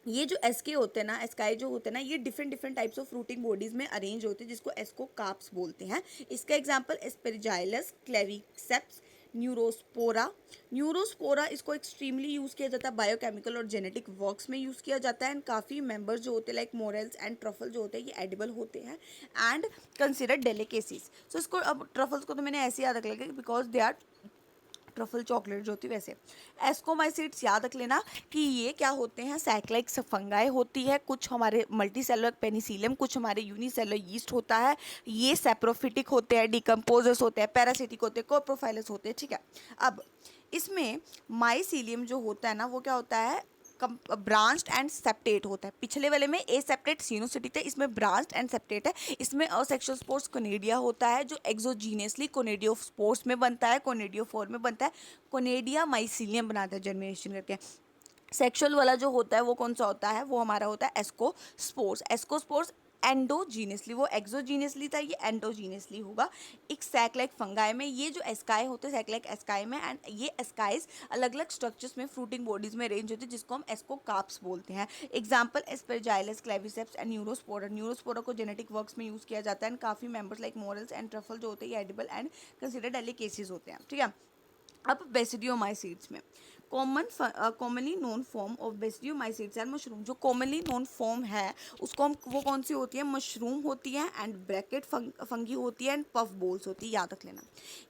ये जो एसके होते हैं ना, एस्काई जो होते हैं ना, ये different different types of fruiting bodies में अरेंज होते हैं, जिसको एस्कोकार्प्स बोलते हैं। इसका एग्जांपल एस्पेरजाइलस, क्लेविसेप्स, न्यूरोस्पोरा। न्यूरोस्पोरा इसको एक्सट्रीमली यूज़ किया जाता है बायोकेमिकल और जेनेटिक वर्क्स में यूज़ किया जाता है। एंड काफ़ी मेंबर्स जो होते हैं लाइक मोरेल्स एंड ट्रफल जो होते हैं, ये एडिबल होते हैं एंड कंसिडर्ड डेलिकेसीज। सो इसको, अब ट्रफल्स को तो मैंने ऐसे याद रख लिया because they are truffle chocolate जो होती है वैसे। एस्कोमाइसीड्स याद रख लेना कि ये क्या होते हैं, सैक्लाइक फंगाई होती है। कुछ हमारे मल्टी सेलुलर पेनिसिलियम, कुछ हमारे यूनिसेलुलर यीस्ट होता है। ये सेप्रोफिटिक होते हैं, डिकम्पोजर्स होते हैं, पैरासिटिक होते हैं, कोप्रोफाइलस होते हैं, ठीक है। अब इसमें माइसीलियम जो होता है ना, वो क्या होता है, ब्रांच्ड एंड सेप्टेट होता है। पिछले वाले में ए सेप्टेट सिनोसिटिक था, इसमें ब्रांच्ड एंड सेप्टेट है। इसमें असेक्सुअल स्पोर्स कोनेडिया होता है जो एक्सोजीनियसली कोनेडियोस्पोर्स में बनता है, कोनेडियोफोर में बनता है। कोनेडिया माइसीलियम बनाता है जर्मिनेशन करके। सेक्सुअल वाला जो होता है वो कौन सा होता है, वो हमारा होता है एस्कोस्पोर्स। एस्कोस्पोर्स एंडोजीनियसली, वो एक्सोजीनियसली था, ये एंडोजीनियसली होगा एक सैक लाइक फंगाई में। ये जो एस्काई होते हैं सैक लाइक एस्काई में, एंड ये एस्काइज अलग अलग स्ट्रक्चर्स में फ्रूटिंग बॉडीज में अरेंज होती है, जिसको हम एस्कोकार्प्स बोलते हैं। Example Aspergillus, Claviceps and Neurospora. Neurospora को जेनेटिक वर्क्स में यूज़ किया जाता है एंड काफ़ी members like morels and truffle जो होते हैं ये एडिबल एंड कंसिडर्ड डेलिकेसीज होते हैं, ठीक है। अब बेसिडियोमाइसीड्स में commonly known form of basidiomycetes and mushroom. जो कॉमनली नोन फॉर्म है उसको हम, वो कौन सी होती है, मशरूम होती है एंड ब्रैकेट फंगी होती है एंड पफ बोल्स होती है, याद रख लेना।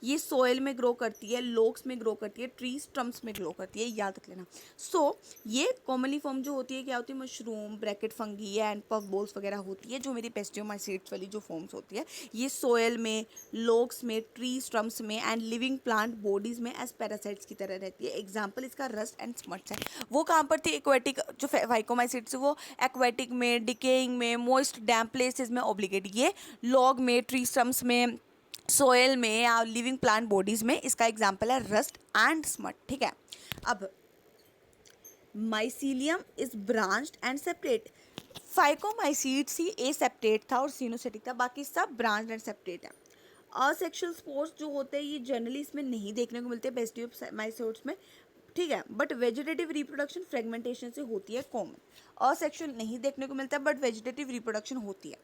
ये सोयल में ग्रो करती है, लोक्स में ग्रो करती है, ट्री स्टम्प्स में ग्रो करती है, याद रख लेना। सो ये कॉमनली फॉर्म जो होती है क्या होती है, mushroom, bracket fungi and puff balls वगैरह होती है। जो मेरी बेसिडियोमाइसीड्स वाली जो फॉर्म्स होती है, ये सोयल में, लोक्स में, ट्री स्टम्प्स में एंड लिविंग प्लांट बॉडीज में एज पैरासाइट्स की तरह रहती है। एग्जाम्पल इसका रस्ट एंड स्मट्स है। वो कहाँ पर थी? एक्वेटिक जो फाइकोमाइसीट्स वो एक्वेटिक में, डिकेइंग में, मोइस्ट डैम्प प्लेसेस में, ऑब्लिगेट ये लॉग में, ट्री स्टम्स में, सोयल में या लिविंग प्लांट बॉडीज में। इसका एग्जाम्पल है रस्ट एंड स्मट। ठीक है, अब mycelium is branched and separate. Phycomycetes he A separate था और सिनोसेटिक था, बाकी सब ब्रांच्ड एंड सेपरेट है। असेक्सुअल स्पोर्स जो होते हैं ये जनरली इसमें नहीं देखने को मिलते बेस्टियोमाइसीट्स में, ठीक है, बट वेजिटेटिव रिप्रोडक्शन फ्रेगमेंटेशन से होती है कॉमन। असेक्सुअल नहीं देखने को मिलता है बट वेजिटेटिव रिप्रोडक्शन होती है।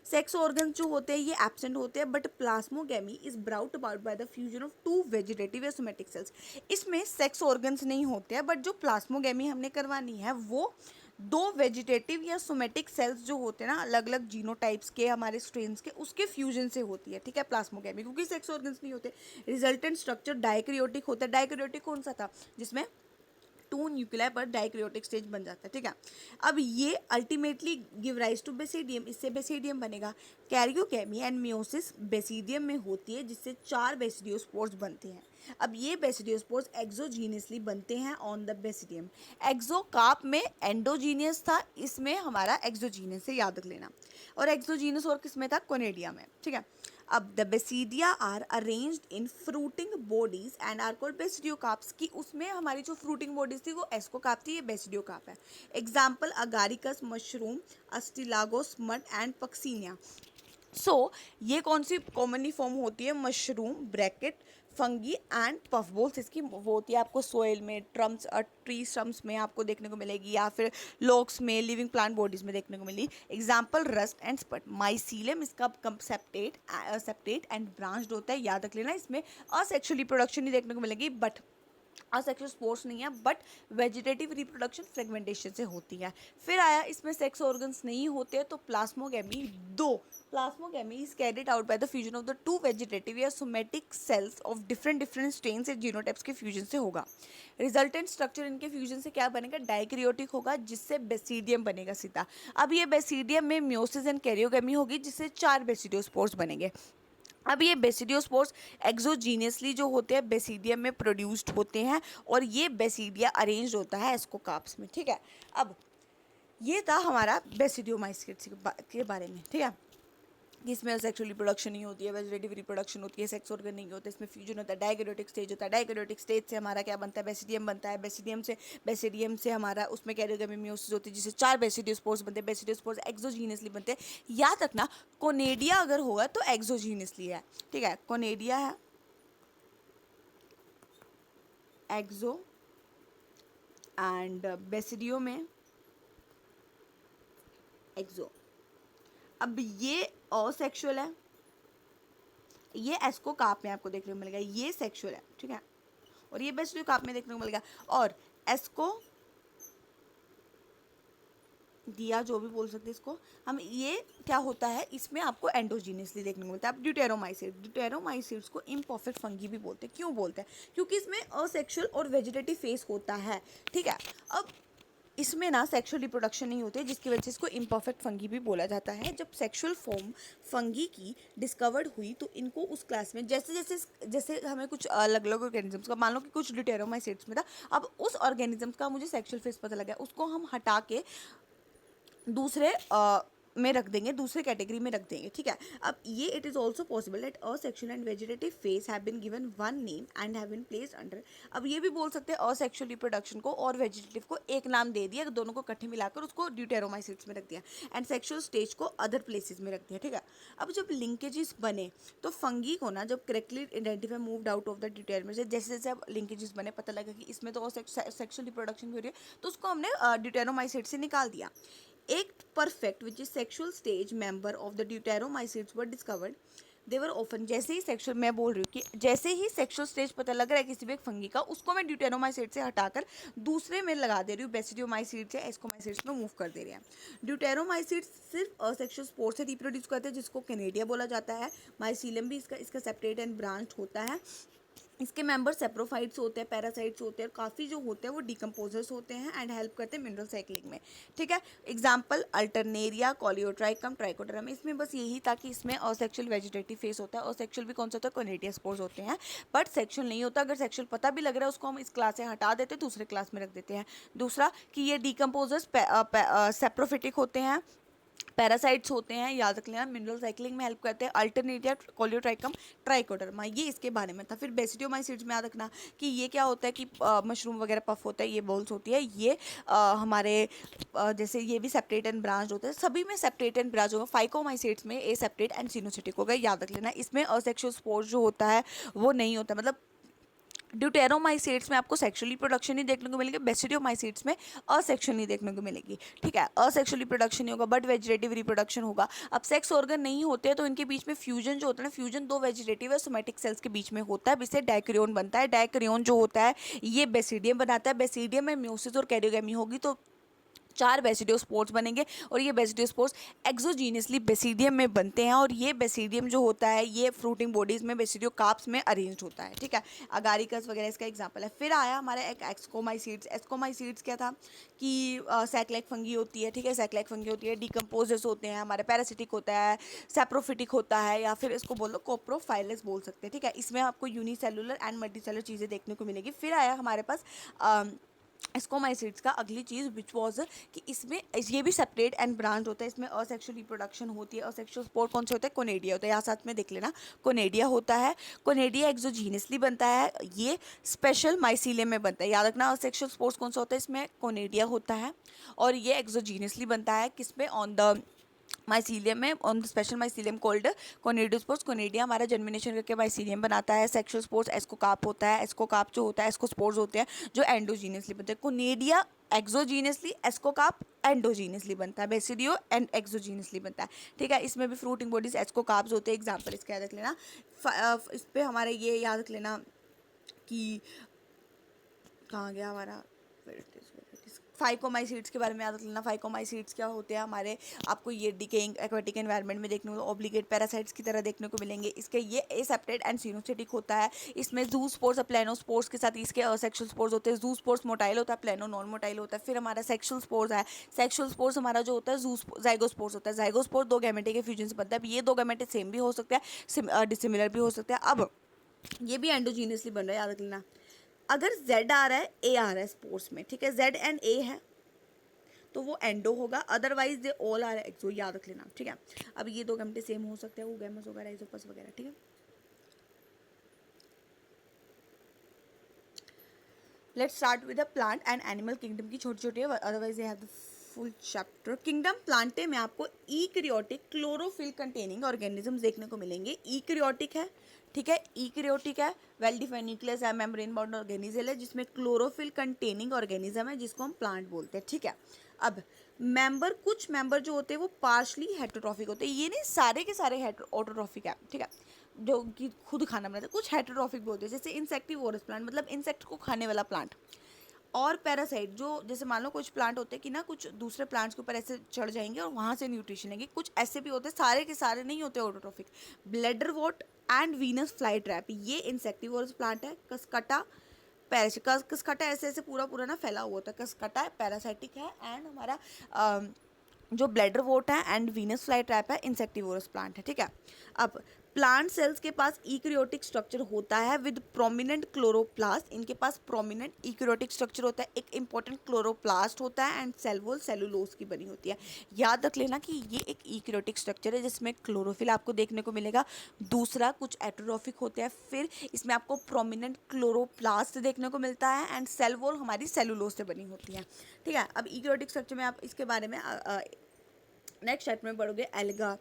सेक्स ऑर्गन्स जो होते हैं ये एब्सेंट होते हैं but plasmogamy is brought about by the fusion of two vegetative या सोमेटिक सेल्स। इसमें सेक्स ऑर्गन्स नहीं होते हैं बट जो प्लाज्मोगेमी हमने करवानी है वो दो वेजिटेटिव या सोमेटिक सेल्स जो होते हैं ना अलग अलग जीनोटाइप्स के, हमारे स्ट्रेन्स के, उसके फ्यूजन से होती है। ठीक है, प्लाज्मोगेमी, क्योंकि सेक्स ऑर्गन्स नहीं होते। रिजल्टेंट स्ट्रक्चर डाइक्रियोटिक होता है। डाइक्रियोटिक कौन सा था? जिसमें 2 न्यूक्लियाई पर डाइक्रियोटिक स्टेज बन जाता है। ठीक है, अब ये ultimately give rise to basidium, इससे बेसिडियम बनेगा। कैरियोकेमी एंड मियोसिस बेसिडियम में होती है जिससे 4 बेसिडियोस्पोर्स बनते हैं। अब ये बेसिडियोस्पोर्स एक्सोजीनियसली बनते हैं ऑन द बेसिडियम। एक्सोकार्प में एंडोजीनियस था, इसमें हमारा एक्सोजीनियस से याद रख लेना। और एक्सोजीनियस और किस में था? कोनेडिया में। ठीक है, अब the basidia are arranged in fruiting bodies and are called basidiocarps, की उसमें हमारी जो फ्रूटिंग बॉडीज थी वो एस्कोकार्प थी, ये बेसिडियोकार्प है। Example Agaricus mushroom, Ustilago smut and Puccinia. So ये कौन सी कॉमनली फॉर्म होती है? Mushroom bracket fungi and puffballs, इसकी वो होती है आपको सोयल में, ट्रम्स ट्री स्टम्स में आपको देखने को मिलेगी, या फिर लॉक्स में, लिविंग प्लांट बॉडीज में देखने को मिली। Example rust and smut. Mycelium इसका सेप्टेट एंड ब्रांच्ड होता है, याद रख लेना। इसमें असेक्सुअल रिप्रोडक्शन नहीं देखने को मिलेगी बट असेक्सुअल स्पोर्स नहीं है बट वेजिटेटिव रिप्रोडक्शन फ्रेगमेंटेशन से होती है। फिर आया इसमें सेक्स ऑर्गन्स नहीं होते तो plasmogamy. Plasmogamy is carried out by the fusion of the 2 vegetative या somatic cells of different strains and genotypes के फ्यूजन से होगा। रिजल्टेंट स्ट्रक्चर इनके फ्यूजन से क्या बनेगा? डाइक्रियोटिक होगा जिससे बेसिडियम बनेगा सीधा। अब ये बेसिडियम में मियोसिस एंड कैरियोगेमी होगी जिससे 4 बेसिडियोस्पोर्स बनेंगे। अब ये बेसिडियोस्पोर्स एक्सोजीनियसली जो होते हैं बेसिडियम में प्रोड्यूस्ड होते हैं और ये बेसिडिया अरेंज होता है एस्कोकार्प्स में। ठीक है, अब ये था हमारा बेसिडियोमाइसीट्स के बारे में। ठीक है, इसमें सेक्सुअल रिप्रोडक्शन नहीं होती है, वेजिटेटिव रिप्रोडक्शन होती है, सेक्स ऑर्गन नहीं होता, इसमें फ्यूजन होता है, डाइक्रियोटिक स्टेज होता है। डाइक्रियोटिक स्टेज से हमारा क्या बनता है? बेसिडियम बनता है। बेसिडियम से हमारा उसमें कैरियोगेमी मियोसिस होती है जिससे 4 बेसिडियोस्पोर्स बनते हैं। बेसिडियोस्पोर्स एक्सोजीनियसली बनते हैं। याद रखना कोनेडिया अगर होगा तो एक्सोजीनियसली है। ठीक है, कोनेडिया है एक्सो एंड बेसिडियो में एक्सो। अब ये असेक्सुअल है, ये एस्कोकार्प में आपको देखने को मिलेगा, ये सेक्सुअल है। ठीक है, और ये बेसिडियोकार्प में देखने को मिलेगा। और एस्को दिया जो भी बोल सकते हैं इसको हम, ये क्या होता है इसमें आपको एंडोजीनियसली देखने को मिलता है। अब ड्यूटेरोमाइसीट्स को इम्परफेक्ट फंगी भी बोलते हैं। क्यों बोलते हैं? क्योंकि इसमें असेक्सुअल और वेजिटेटिव फेस होता है। ठीक है, अब इसमें ना सेक्सुअल रिप्रोडक्शन नहीं होती है जिसकी वजह से इसको इम्परफेक्ट फंगी भी बोला जाता है। जब सेक्सुअल फॉर्म फंगी की डिस्कवर्ड हुई तो इनको उस क्लास में जैसे हमें कुछ अलग अलग ऑर्गेनिजम्स का, मान लो कि कुछ ड्यूटेरोमाइसीट्स में था, अब उस ऑर्गेनिजम्स का मुझे सेक्सुअल फेस पता लगा, उसको हम हटा के दूसरे में रख देंगे, दूसरे कैटेगरी में रख देंगे। ठीक है, अब ये it is also possible that asexual and vegetative phase have been given one name and have been placed under. अब ये भी बोल सकते हैं असेक्सुअल रिप्रोडक्शन को और वेजिटेटिव को एक नाम दे दिया, दोनों को इकट्ठे मिलाकर उसको ड्यूटेरोमाइसीट्स में रख दिया, एंड सेक्सुअल स्टेज को अदर प्लेसेस में रख दिया। ठीक है, अब जब लिंकेजेस बने तो फंगी को ना जब correctly identify moved out of the deuteromycetes से, जैसे जैसे अब लिंकेजेस बने पता लगा कि इसमें तो सेक्सुअल रिप्रोडक्शन भी हो रही है तो उसको हमने ड्यूटेरोमाइसीट्स से निकाल दिया। एक perfect which is sexual stage member of the deuteromycetes were discovered. They were often, जैसे ही सेक्सुअल, मैं बोल रही हूँ कि जैसे ही सेक्सुअल स्टेज पता लग रहा है किसी भी एक फंगी का, उसको मैं ड्यूटेरोमाइसीट से हटाकर दूसरे में लगा दे रही हूँ, बेसिडियोमाइसीट से एस्कोमाइसीट्स में मूव कर दे रहे हैं। ड्यूटेरोमाइसीट्स सिर्फ असेक्सुअल स्पोर से रिप्रोड्यूस करते हैं जिसको कैनेडिया बोला जाता है। माइसीलियम भी इसका सेपरेट एंड ब्रांच होता है। इसके मेंबर सेप्रोफाइट्स होते हैं, पैरासाइट्स होते हैं, काफ़ी जो होते हैं वो डिकम्पोजर्स होते हैं एंड हेल्प करते हैं मिनरल साइक्लिंग में। ठीक है, एग्जांपल अल्टरनेरिया, कोलियोट्राइकम, ट्राइकोडर्मा। इसमें बस यही था कि इसमें असेक्सुअल वेजिटेटिव फेस होता है। असेक्सुअल भी कौन सा होता है? कोनेडिया स्पोर्स होते हैं, बट सेक्सुअल नहीं होता। अगर सेक्सुअल पता भी लग रहा है उसको हम इस क्लास से हटा देते हैं, दूसरे क्लास में रख देते हैं। दूसरा कि ये डिकम्पोजर्स सेप्रोफिटिक होते हैं, पैरासाइट्स होते हैं, याद रख लेना, मिनरल साइक्लिंग में हेल्प करते हैं। अल्टरनेरिया, कोलियोट्राइकम, ट्राइकोडर्मा, ये इसके बारे में था। फिर बेसिडियोमाइसीड्स में याद रखना कि ये क्या होता है कि मशरूम वगैरह पफ होता है, ये बॉल्स होती है, ये हमारे जैसे ये भी सेपरेट एंड ब्रांच होते हैं, सभी में सेपरेट एंड ब्रांच होगा। फाइकोमाइसीड्स में ए सेपरेट एंड सिनोसिटिक होगा, याद रख लेना। इसमें असेक्सुअल स्पोर्स जो होता है वो नहीं होता, मतलब ड्यूटेरोमाइसीट्स में आपको सेक्सुअली प्रोडक्शन ही देखने को मिलेगी, बेसिडियोमाइसीट्स में असेक्सुअली देखने को मिलेगी। ठीक है, असेक्सुअली प्रोडक्शन नहीं होगा बट वेजिटेटिव रिप्रोडक्शन होगा। अब सेक्स ऑर्गन नहीं होते तो इनके बीच में फ्यूजन जो होता है ना, फ्यूजन दो वेजिटेटिव है सोमेटिक सेल्स के बीच में होता है, जिससे डाइक्रियोन बनता है। डाइक्रियोन जो होता है ये बेसिडियम बनाता है। बेसिडियम में म्यूसिस और कैरियोगेमी होगी तो 4 बेसिडियोस्पोर्स बनेंगे और ये बेसिडियोस्पोर्स एक्सोजीनियसली बेसिडियम में बनते हैं। और ये बेसिडियम जो होता है ये फ्रूटिंग बॉडीज में बेसिडियोकार्प्स में अरेंज्ड होता है। ठीक है, अगारिकस वगैरह इसका एग्जांपल है। फिर आया हमारा एक एक्सकोमाइसीड्स। एक्सकोमाइसीड्स क्या था कि सैक्लाइक फंगी होती है। ठीक है, सैक्लाइक फंगी होती है, डिकम्पोजर्स होते हैं हमारे, पैरासिटिक होता है, सैप्रोफिटिक होता है, या फिर इसको बोल दो कोप्रोफाइलस बोल सकते हैं। ठीक है, इसमें आपको यूनिसेलुलर एंड मल्टीसेलुलर चीज़ें देखने को मिलेगी। फिर आया हमारे पास एस्कोमाइसिड्स का अगली चीज़ विच वॉज कि इसमें ये भी सेपरेट एंड ब्रांच होता है। इसमें असेक्सुअल रिप्रोडक्शन होती है। असेक्सुअल स्पोर कौन से होता है? कोनेडिया होता है, यहाँ साथ में देख लेना, कोनेडिया होता है। कोनेडिया एक्सोजीनियसली बनता है, ये स्पेशल माइसीलियम में बनता है, याद रखना। असेक्सुअल स्पोर्स कौन सा होता है? इसमें कोनेडिया होता है और ये एक्सोजीनियसली बनता है, किसमें? ऑन द माइसीलियम में, on the special mycelium called conidiospores. Conidia हमारा जर्मिनेशन करके माइसीलियम बनाता है। सेक्सुअल स्पोर्स एस्कोकार्प होता है। एस्कोकार्प जो होता है, एस्कोस्पोर्स होते हैं जो एंडोजीनियसली बनते हैं। कोनेडिया एक्सोजीनियसली, एस्कोकार्प एंडोजीनियसली बनता है। बेसिडियो एंड एक्सोजीनियसली बनता है। ठीक है, इसमें भी फ्रूटिंग बॉडीज एस्कोकार्प्स होते हैं। एग्जाम्पल इसका याद रख लेना। इस पर हमारे ये याद रख लेना कि कहाँ गया हमारा, फाइकोमाइसीड्स के बारे में याद रख लेना। फाइकोमाइसीड्स क्या होते हैं हमारे, आपको ये डिकेइंग एक्वेटिक एनवायरनमेंट में देखने को, ऑब्लिगेट पैरासाइट्स की तरह देखने को मिलेंगे। इसके ये एसेप्टेड एंड सिनोसिटिक होता है। इसमें जू स्पोर्स और प्लेनो स्पोर्स के साथ इसके असेक्सुअल स्पोर्स होते हैं। जू स्पोर्स मोटाइल होता है, प्लेनो नॉन मोटाइल होता है। फिर हमारा सेक्सुअल स्पोर्स है। सेक्सुअल स्पोर्स हमारा जो होता है जू जाइगोस्पोर्स होता है। जाइगोस्पोर दो गैमेटे के फ्यूजन से बनता है। ये दो गैमेटे सेम भी हो सकते हैं, डिसिमिलर भी हो सकते हैं। अब ये भी एंडोजीनियसली बन रहा है, याद रख लेना। अगर Z आ रहा है, A आ रहा है स्पोर्स में, ठीक है, Z एंड A है तो वो एंडो होगा, अदरवाइज दे ऑल आर एक्सो, याद रख लेना। ठीक है, अब ये दो गैमेटे सेम हो सकते हैं, वो गैमस वगैरह, राइजोपस वगैरह। ठीक है, let's start with the plant and animal kingdom की छोटी छोटी है, अदरवाइज ये have the full chapter. Kingdom Plantae में आपको ईक्रियोटिक क्लोरोफिल कंटेनिंग ऑर्गेनिजम्स देखने को मिलेंगे। ईक्रियोटिक है, ठीक है, ईक्रियोटिक है, वेल डिफाइंड न्यूक्लियस है, मेम्ब्रेन बाउंड ऑर्गेनिजम है जिसमें क्लोरोफिल कंटेनिंग ऑर्गेनिज्म है जिसको हम प्लांट बोलते हैं। ठीक है, अब मेंबर, कुछ मेंबर जो होते हैं वो पार्शली हेटरोट्रॉफिक होते हैं, ये नहीं सारे के सारे ऑटोट्रॉफिक है। ठीक है, जो कि खुद खाना बनाते हैं। कुछ हेटरोट्रॉफिक भी होते हैं, जैसे इंसेक्टिवोरस प्लांट, मतलब इंसेक्ट को खाने वाला प्लांट। और पैरासाइट, जो जैसे मान लो कुछ प्लांट होते हैं कि ना कुछ दूसरे प्लांट्स के ऊपर ऐसे चढ़ जाएंगे और वहाँ से न्यूट्रिशन लेंगे। कुछ ऐसे भी होते हैं, सारे के सारे नहीं होते autotrophic. Bladder what and Venus fly trap, ये इंसेक्टिवोरस प्लांट है। कसकटा कसकटा ऐसे ऐसे पूरा पूरा ना फैला हुआ होता है, कसकटा है, पैरासाइटिक है। एंड हमारा जो ब्लैडर वोट है एंड वीनस फ्लाई ट्रैप है, इंसेक्टिवोरस प्लांट है। ठीक है, अब प्लांट सेल्स के पास ईक्रियोटिक स्ट्रक्चर होता है विद प्रोमिनेंट क्लोरोप्लास्ट। इनके पास प्रोमिनेंट ईक्रियोटिक स्ट्रक्चर होता है। एक इंपॉर्टेंट क्लोरोप्लास्ट होता है एंड सेल वॉल सेलुलोज की बनी होती है। याद रख लेना कि ये एक ईक्रियोटिक स्ट्रक्चर है जिसमें क्लोरोफिल आपको देखने को मिलेगा। दूसरा कुछ एटरोफिक होते हैं, फिर इसमें आपको प्रोमिनेंट क्लोरोप्लास्ट देखने को मिलता है एंड सेल वॉल हमारी सेलुलोज से बनी होती है। ठीक है, अब ईक्रियोटिक स्ट्रक्चर में आप इसके बारे में नेक्स्ट चैप्टर में पढ़ोगे। एल्गा,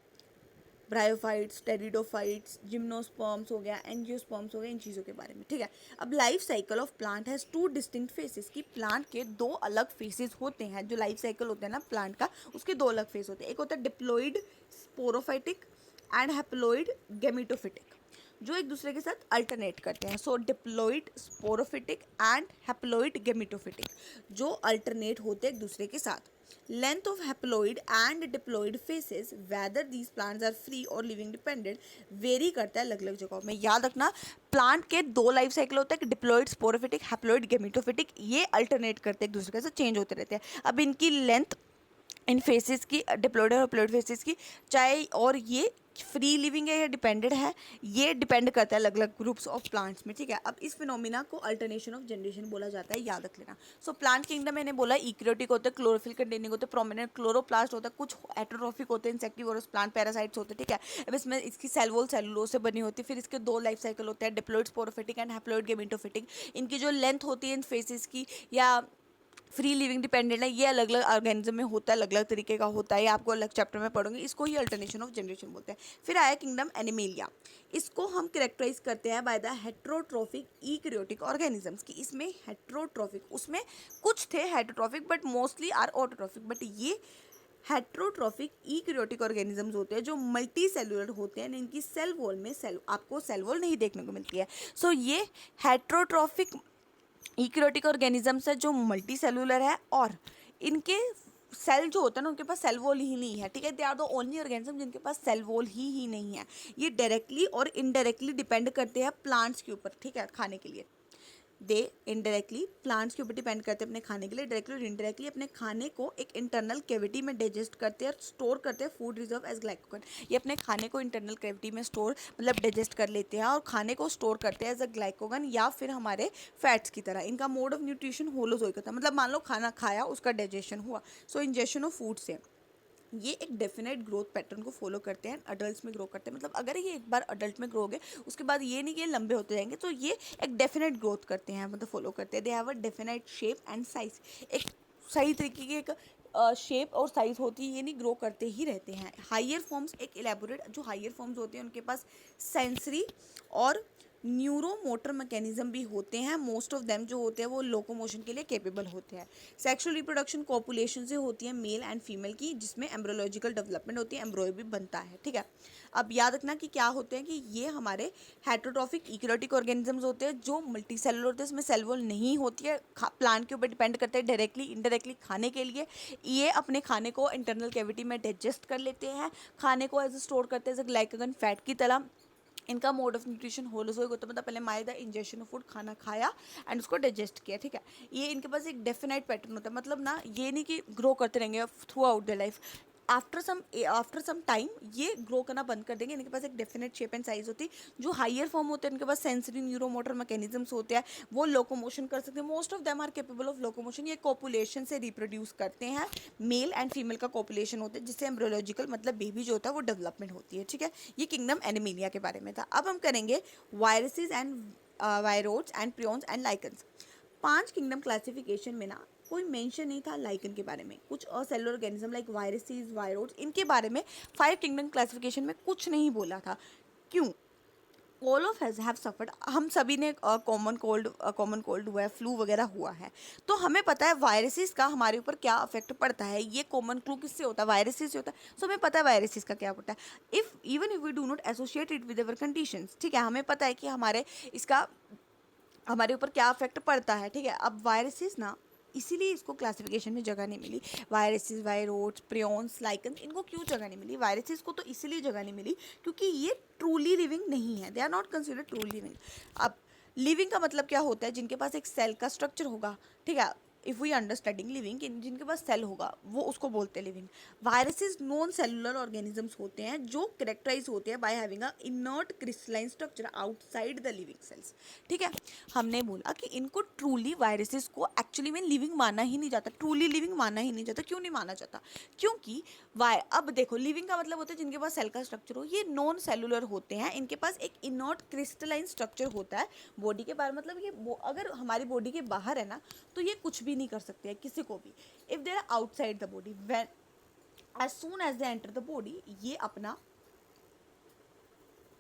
ब्रायोफाइट्स, टेरिडोफाइट्स, जिम्नोस्पर्म्स हो गया, एंजियोस्पर्म्स हो गया, इन चीज़ों के बारे में। ठीक है, अब life cycle of plant has 2 distinct faces, की प्लांट के 2 अलग फेसेस होते हैं। जो लाइफ साइकिल होते हैं ना प्लांट का, उसके 2 अलग फेस होते हैं। एक होता है diploid sporophytic and haploid gametophytic. जो एक दूसरे के साथ अल्टरनेट करते हैं। So diploid sporophytic and haploid gametophytic, जो अल्टरनेट होते हैं एक दूसरे के साथ। Length of haploid and diploid phases whether these plants are free और लिविंग डिपेंडेंट वेरी करता है अलग अलग जगहों में। याद रखना, प्लांट के दो लाइफ साइकिल होते हैं, डिप्लॉइड स्पोरोफिटिक, हैप्लॉइड गेमिटोफिटिक। ये अल्टरनेट करते हैं एक दूसरे के साथ, चेंज होते रहते हैं। अब इनकी लेंथ इन फेसेस की, डिप्लॉइड और हैप्लॉइड फेसेस की, चाहे और ये फ्री लिविंग है या डिपेंडेंट है, ये डिपेंड करता है अलग अलग ग्रुप्स ऑफ प्लांट्स में, ठीक है। अब इस फिनोमिना को अल्टरनेशन ऑफ जनरेशन बोला जाता है, याद रख लेना। सो प्लांट किंगडम मैंने बोला ईक्रियोटिक होते हैं, क्लोरोफिल कंटेनिंग होते हैं, प्रोमिनेंट क्लोरोप्लास्ट होता है, कुछ हेटेरोट्रॉफिक होते हैं, इंसेक्टिवोरस प्लांट पैरासाइट्स होते हैं, ठीक है। अब इसमें इसकी सेल वॉल सेलुलोज से बनी होती है। फिर इसके दो लाइफ साइकिल होते हैं, diploid sporophytic and haploid gametophytic. इनकी जो लेंथ होती है इन फेसेस की या फ्री लिविंग डिपेंडेंट है, ये अलग अलग ऑर्गेनिज्म में होता है, अलग अलग तरीके का होता है, ये आपको अलग चैप्टर में पढ़ोगे। इसको ही अल्टरनेशन ऑफ जनरेशन बोलते हैं। फिर आया किंगडम एनिमेलिया। इसको हम कैरेक्टराइज करते हैं by the heterotrophic eukaryotic organisms की। इसमें हेट्रोट्रोफिक, उसमें कुछ थे heterotrophic but mostly are autotrophic, but ये हेट्रोट्रोफिक ईक्रियोटिक ऑर्गेनिजम्स होते हैं जो मल्टी सेलुलर होते हैं। इनकी सेल वॉल में आपको सेल वॉल नहीं देखने को मिलती है। सो ये हेट्रोट्रोफिक ईक्रियोटिक ऑर्गेनिजम्स है जो मल्टी सेलुलर है, और इनके सेल जो होता है ना, उनके पास सेल वॉल ही नहीं है, ठीक है। They are the only organism जिनके पास सेल वॉल ही नहीं है। ये डायरेक्टली और इनडायरेक्टली डिपेंड करते हैं प्लांट्स के ऊपर, ठीक है, खाने के लिए। दे इनडायरेक्टली प्लांट्स के ऊपर डिपेंड करते हैं अपने खाने के लिए, डायरेक्टली और इनडायरेक्टली अपने खाने को एक इंटरनल कैविटी में डाइजेस्ट करते हैं और स्टोर करते हैं फूड रिजर्व एज ग्लाइकोजन। ये अपने खाने को इंटरनल कैविटी में स्टोर मतलब डाइजेस्ट कर लेते हैं और खाने को स्टोर करते हैं एज अ ग्लाइकोजन या फिर हमारे फैट्स की तरह। इनका मोड ऑफ न्यूट्रिशन होलोजोइक होता है, मतलब मान लो खाना खाया, उसका डाइजेशन हुआ। सो इंजेशन ऑफ फूड से ये एक डेफिनेट ग्रोथ पैटर्न को फॉलो करते हैं, अडल्ट में ग्रो करते हैं। मतलब अगर ये एक बार अडल्ट में ग्रो हो गए, उसके बाद ये नहीं कि ये लंबे होते जाएंगे, तो ये एक डेफिनेट ग्रोथ करते हैं, मतलब फॉलो करते हैं। They have a definite shape and size, एक सही तरीके की एक शेप और साइज होती है, ये नहीं ग्रो करते ही रहते हैं। हाइयर फॉर्म्स, एक इलेबोरेट जो हाइयर फॉर्म्स होते हैं उनके पास सेंसरी और न्यूरो मोटर मैकेनिज्म भी होते हैं। मोस्ट ऑफ देम जो होते हैं वो लोकोमोशन के लिए केपेबल होते हैं। सेक्सुअल रिप्रोडक्शन कॉपुलेशन से होती है मेल एंड फीमेल की, जिसमें एम्ब्रोलॉजिकल डेवलपमेंट होती है, एम्ब्रॉय भी बनता है, ठीक है। अब याद रखना कि क्या होते हैं कि ये हमारे हेटेरोट्रॉफिक ईक्रियोटिक ऑर्गेनिजम्स होते हैं जो मल्टी सेलुलर होते हैं, इसमें सेल वॉल नहीं होती है, प्लांट के ऊपर डिपेंड करते हैं डायरेक्टली इनडायरेक्टली खाने के लिए। ये अपने खाने को इंटरनल कैविटी में डाइजेस्ट कर लेते हैं, खाने को एज स्टोर करते हैं एज ग्लाइकोजन फैट की तरह। इनका मोड ऑफ न्यूट्रिशन होलोजोइक होता है, मतलब पहले my the injection of food, खाना खाया एंड उसको डाइजेस्ट किया, ठीक है। ये इनके पास एक डेफिनेट पैटर्न होता है, मतलब ना ये नहीं कि ग्रो करते रहेंगे throughout the life. After some time ये ग्रो करना बंद कर देंगे। इनके पास एक डेफिनेट शेप एंड साइज होती है। जो हायर फॉर्म होते हैं इनके पास सेंसरी न्यूरोमोटर मैकेनिज्म्स होते हैं, वो लोकोमोशन कर सकते हैं। Most of them are capable of locomotion. ये कॉपुलेशन से रिप्रोड्यूस करते हैं, मेल एंड फीमेल का कॉपुलेशन होता है, जिससे एम्ब्रियोलॉजिकल मतलब बेबी जो होता है वो डेवलपमेंट होती है, ठीक है। ये किंगडम एनिमेलिया के बारे में था। अब हम करेंगे viruses and viroids and prions and lichens. 5 kingdom classification में ना कोई मेंशन नहीं था लाइकन के बारे में। कुछ असेलुलर ऑर्गेनिज्म लाइक वायरसेस, वायरोड्स, इनके बारे में 5 किंगडम क्लासिफिकेशन में कुछ नहीं बोला था। क्यों? All of has have suffered, हम सभी ने कॉमन कोल्ड हुआ है, फ्लू वगैरह हुआ है, तो हमें पता है वायरसेस का हमारे ऊपर क्या इफेक्ट पड़ता है। ये कॉमन क्लू किससे होता है? वायरसेस से होता है। सो हमें पता है वायरसेस का क्या होता है। If we do not associate it with our conditions, ठीक है, हमें पता है कि इसका हमारे ऊपर क्या इफेक्ट पड़ता है, ठीक है। अब वायरसेस ना, इसीलिए इसको क्लासिफिकेशन में जगह नहीं मिली। वायरसेस, वायरोड्स, प्रियॉन्स, लाइकन, इनको क्यों जगह नहीं मिली? वायरसेस को तो इसीलिए जगह नहीं मिली क्योंकि ये ट्रूली लिविंग नहीं है, they are not considered truly living. अब लिविंग का मतलब क्या होता है? जिनके पास एक सेल का स्ट्रक्चर होगा, ठीक है। इफ़ वी अंडरस्टैंडिंग लिविंग, जिनके पास सेल होगा वो उसको बोलते हैं living. Viruses non cellular organisms होते हैं जो करेक्टराइज होते हैं by having a inert crystalline structure outside the living cells, ठीक है। हमने बोला कि इनको ट्रूली वायरसेस को एक्चुअली में लिविंग माना ही नहीं जाता, ट्रूली लिविंग माना ही नहीं जाता। क्यों नहीं माना जाता? क्योंकि अब देखो, लिविंग का मतलब होता है जिनके पास सेल का स्ट्रक्चर हो। ये नॉन सेलुलर होते हैं, इनके पास एक इनर्ट क्रिस्टलाइन स्ट्रक्चर होता है बॉडी के बाहर। मतलब ये अगर हमारी बॉडी के बाहर है ना, तो ये कुछ भी नहीं कर सकते हैं किसी को भी। If they are outside the body, when as soon as they enter the body, ये अपना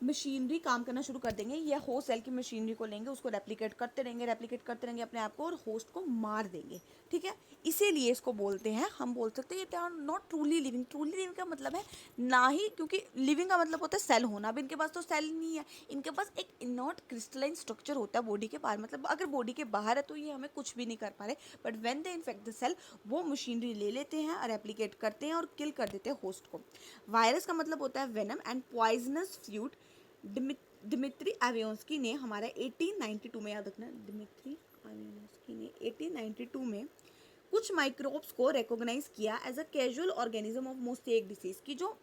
मशीनरी काम करना शुरू कर देंगे, या होस्ट सेल की मशीनरी को लेंगे, उसको रेप्लिकेट करते रहेंगे अपने आप को और होस्ट को मार देंगे, ठीक है। इसीलिए इसको बोलते हैं, हम बोल सकते हैं they are not truly living. Truly living का मतलब है ना ही, क्योंकि लिविंग का मतलब होता है सेल होना, अब इनके पास तो सेल नहीं है, इनके पास एक इनॉट क्रिस्टलाइन स्ट्रक्चर होता है बॉडी के बाहर, मतलब अगर बॉडी के बाहर है तो ये हमें कुछ भी नहीं कर पा रहे, but when they infect the cell वो मशीनरी ले लेते हैं और रेप्लिकेट करते हैं और किल कर देते हैं होस्ट को। वायरस का मतलब होता है venom and poisonous fluid. Dmitri Ivanowsky ने हमारा 1892 में, याद रखना, दिमित्री एवियोस्की ने 1892 में कुछ माइक्रोब्स को रिकॉग्नाइज किया as a casual organism of mosaic disease की। जो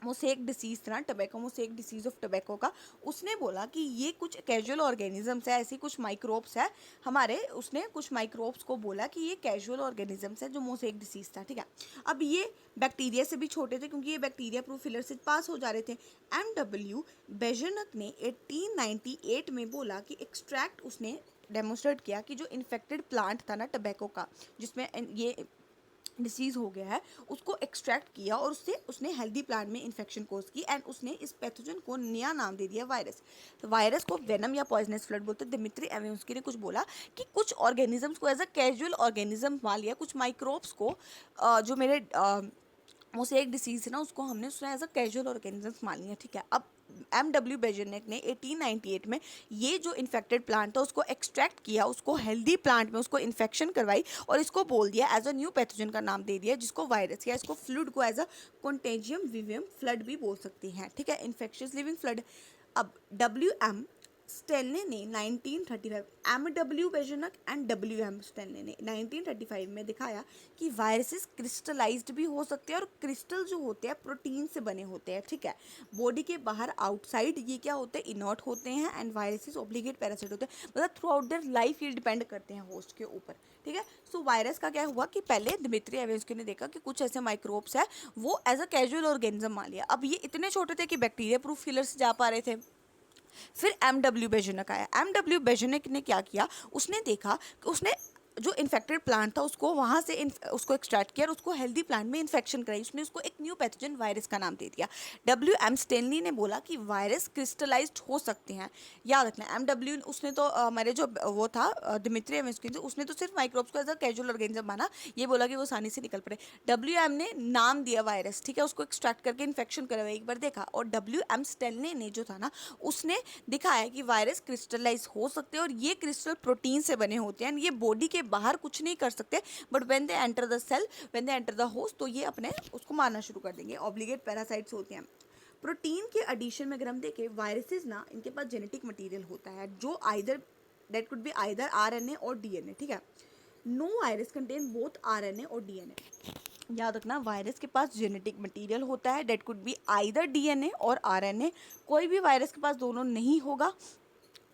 मोसेक डिसीज था tobacco, mosaic disease of tobacco का, उसने बोला कि ये कुछ कैजुअल ऑर्गेनिजम्स है, ऐसी कुछ माइक्रोब्स है हमारे, उसने कुछ माइक्रोब्स को बोला कि ये कैजुअल ऑर्गेनिजम्स है जो मोसेक डिसीज था, ठीक है। अब ये बैक्टीरिया से भी छोटे थे क्योंकि ये बैक्टीरिया प्रूफ फिलर से पास हो जा रहे थे। MW बेजनक ने 1898 में बोला कि एक्सट्रैक्ट, उसने डेमोन्स्ट्रेट किया कि जो इन्फेक्टेड प्लांट था ना टबैको का, जिसमें ये डिसीज़ हो गया है, उसको एक्सट्रैक्ट किया और उससे उसने हेल्दी प्लांट में इन्फेक्शन कोज की एंड उसने इस पैथोजन को नया नाम दे दिया वायरस। तो वायरस को वेनम या पॉइजनस फ्लड बोलते हैं। दिमित्री एवियोस्की ने कुछ बोला कि कुछ ऑर्गेनिजम्स को एज अ कैजुअल ऑर्गेनिज्म मान लिया, कुछ माइक्रोब्स को जो मेरे उसे एक डिसीज़ है ना, उसको हमने उसने एज अ कैजुअल ऑर्गेनिजम्स मान लिया, ठीक है। अब MW बेजनेक ने 1898 में ये जो इन्फेक्टेड प्लांट था उसको एक्सट्रैक्ट किया, उसको हेल्दी प्लांट में उसको इन्फेक्शन करवाई और इसको बोल दिया एज अ न्यू पैथोजन का नाम दे दिया, जिसको वायरस, या इसको फ्लूड को as a contagium vivum fluid भी बोल सकते हैं, ठीक है, इन्फेक्शियस लिविंग फ्लड। अब WM स्टेनले ने 1935, MW Beijerinck and WM Stanley ने 1935 में दिखाया कि वायरसेस क्रिस्टलाइज्ड भी हो सकते हैं और क्रिस्टल जो होते हैं प्रोटीन से बने होते हैं, ठीक है। बॉडी के बाहर आउटसाइड ये क्या होते हैं, इनॉट होते हैं एंड वायरसेस ऑब्लिगेट पैरासाइट होते हैं, मतलब थ्रू आउट देयर लाइफ ये डिपेंड करते हैं होस्ट के ऊपर, ठीक है। सो वायरस का क्या हुआ कि पहले दिमित्री एवियोस्की ने देखा कि कुछ ऐसे माइक्रोब्स है वो एज अ कैजुअल ऑर्गेनिज्म मान लिया। अब ये इतने छोटे थे कि बैक्टीरिया प्रूफ फिलर से जा पा रहे थे। फिर MW बेजनक आया। MW बेजनक ने क्या किया, उसने देखा कि उसने जो इन्फेक्टेड प्लांट था उसको वहाँ से उसको एक्सट्रैक्ट किया और उसको हेल्दी प्लांट में इन्फेक्शन कराई, उसने उसको एक न्यू पैथोजन वायरस का नाम दे दिया। WM स्टेनली ने बोला कि वायरस क्रिस्टलाइज्ड हो सकते हैं, याद रखना। MW उसने तो हमारे जो वो था दिमित्री एवियोस्की, उसने तो सिर्फ माइक्रोब्स को एज अ कैजुअल ऑर्गेनिज्म माना, ये बोला कि वो आसानी से निकल पड़े। WM ने नाम दिया वायरस, ठीक है, उसको एक्सट्रैक्ट करके इन्फेक्शन करवाई एक बार देखा, और WM स्टेनली ने जो था ना उसने दिखाया कि वायरस क्रिस्टलाइज हो सकते हैं और ये क्रिस्टल प्रोटीन से बने होते हैं, ये बॉडी के बाहर कुछ नहीं कर सकते, but when they enter the cell, when they enter the host, तो ये अपने उसको मारना शुरू कर देंगे। ऑब्लिगेट पैरासाइट्स होते हैं। प्रोटीन के एडिशन में अगर हम देखें, वायरसेस ना, इनके पास जेनेटिक मटेरियल होता है जो either that could be either RNA और DNA, ठीक है। No virus contain both RNA और DNA। याद रखना, वायरस के पास जेनेटिक मटेरियल होता है that could be either DNA और RNA, कोई भी वायरस के पास दोनों नहीं होगा।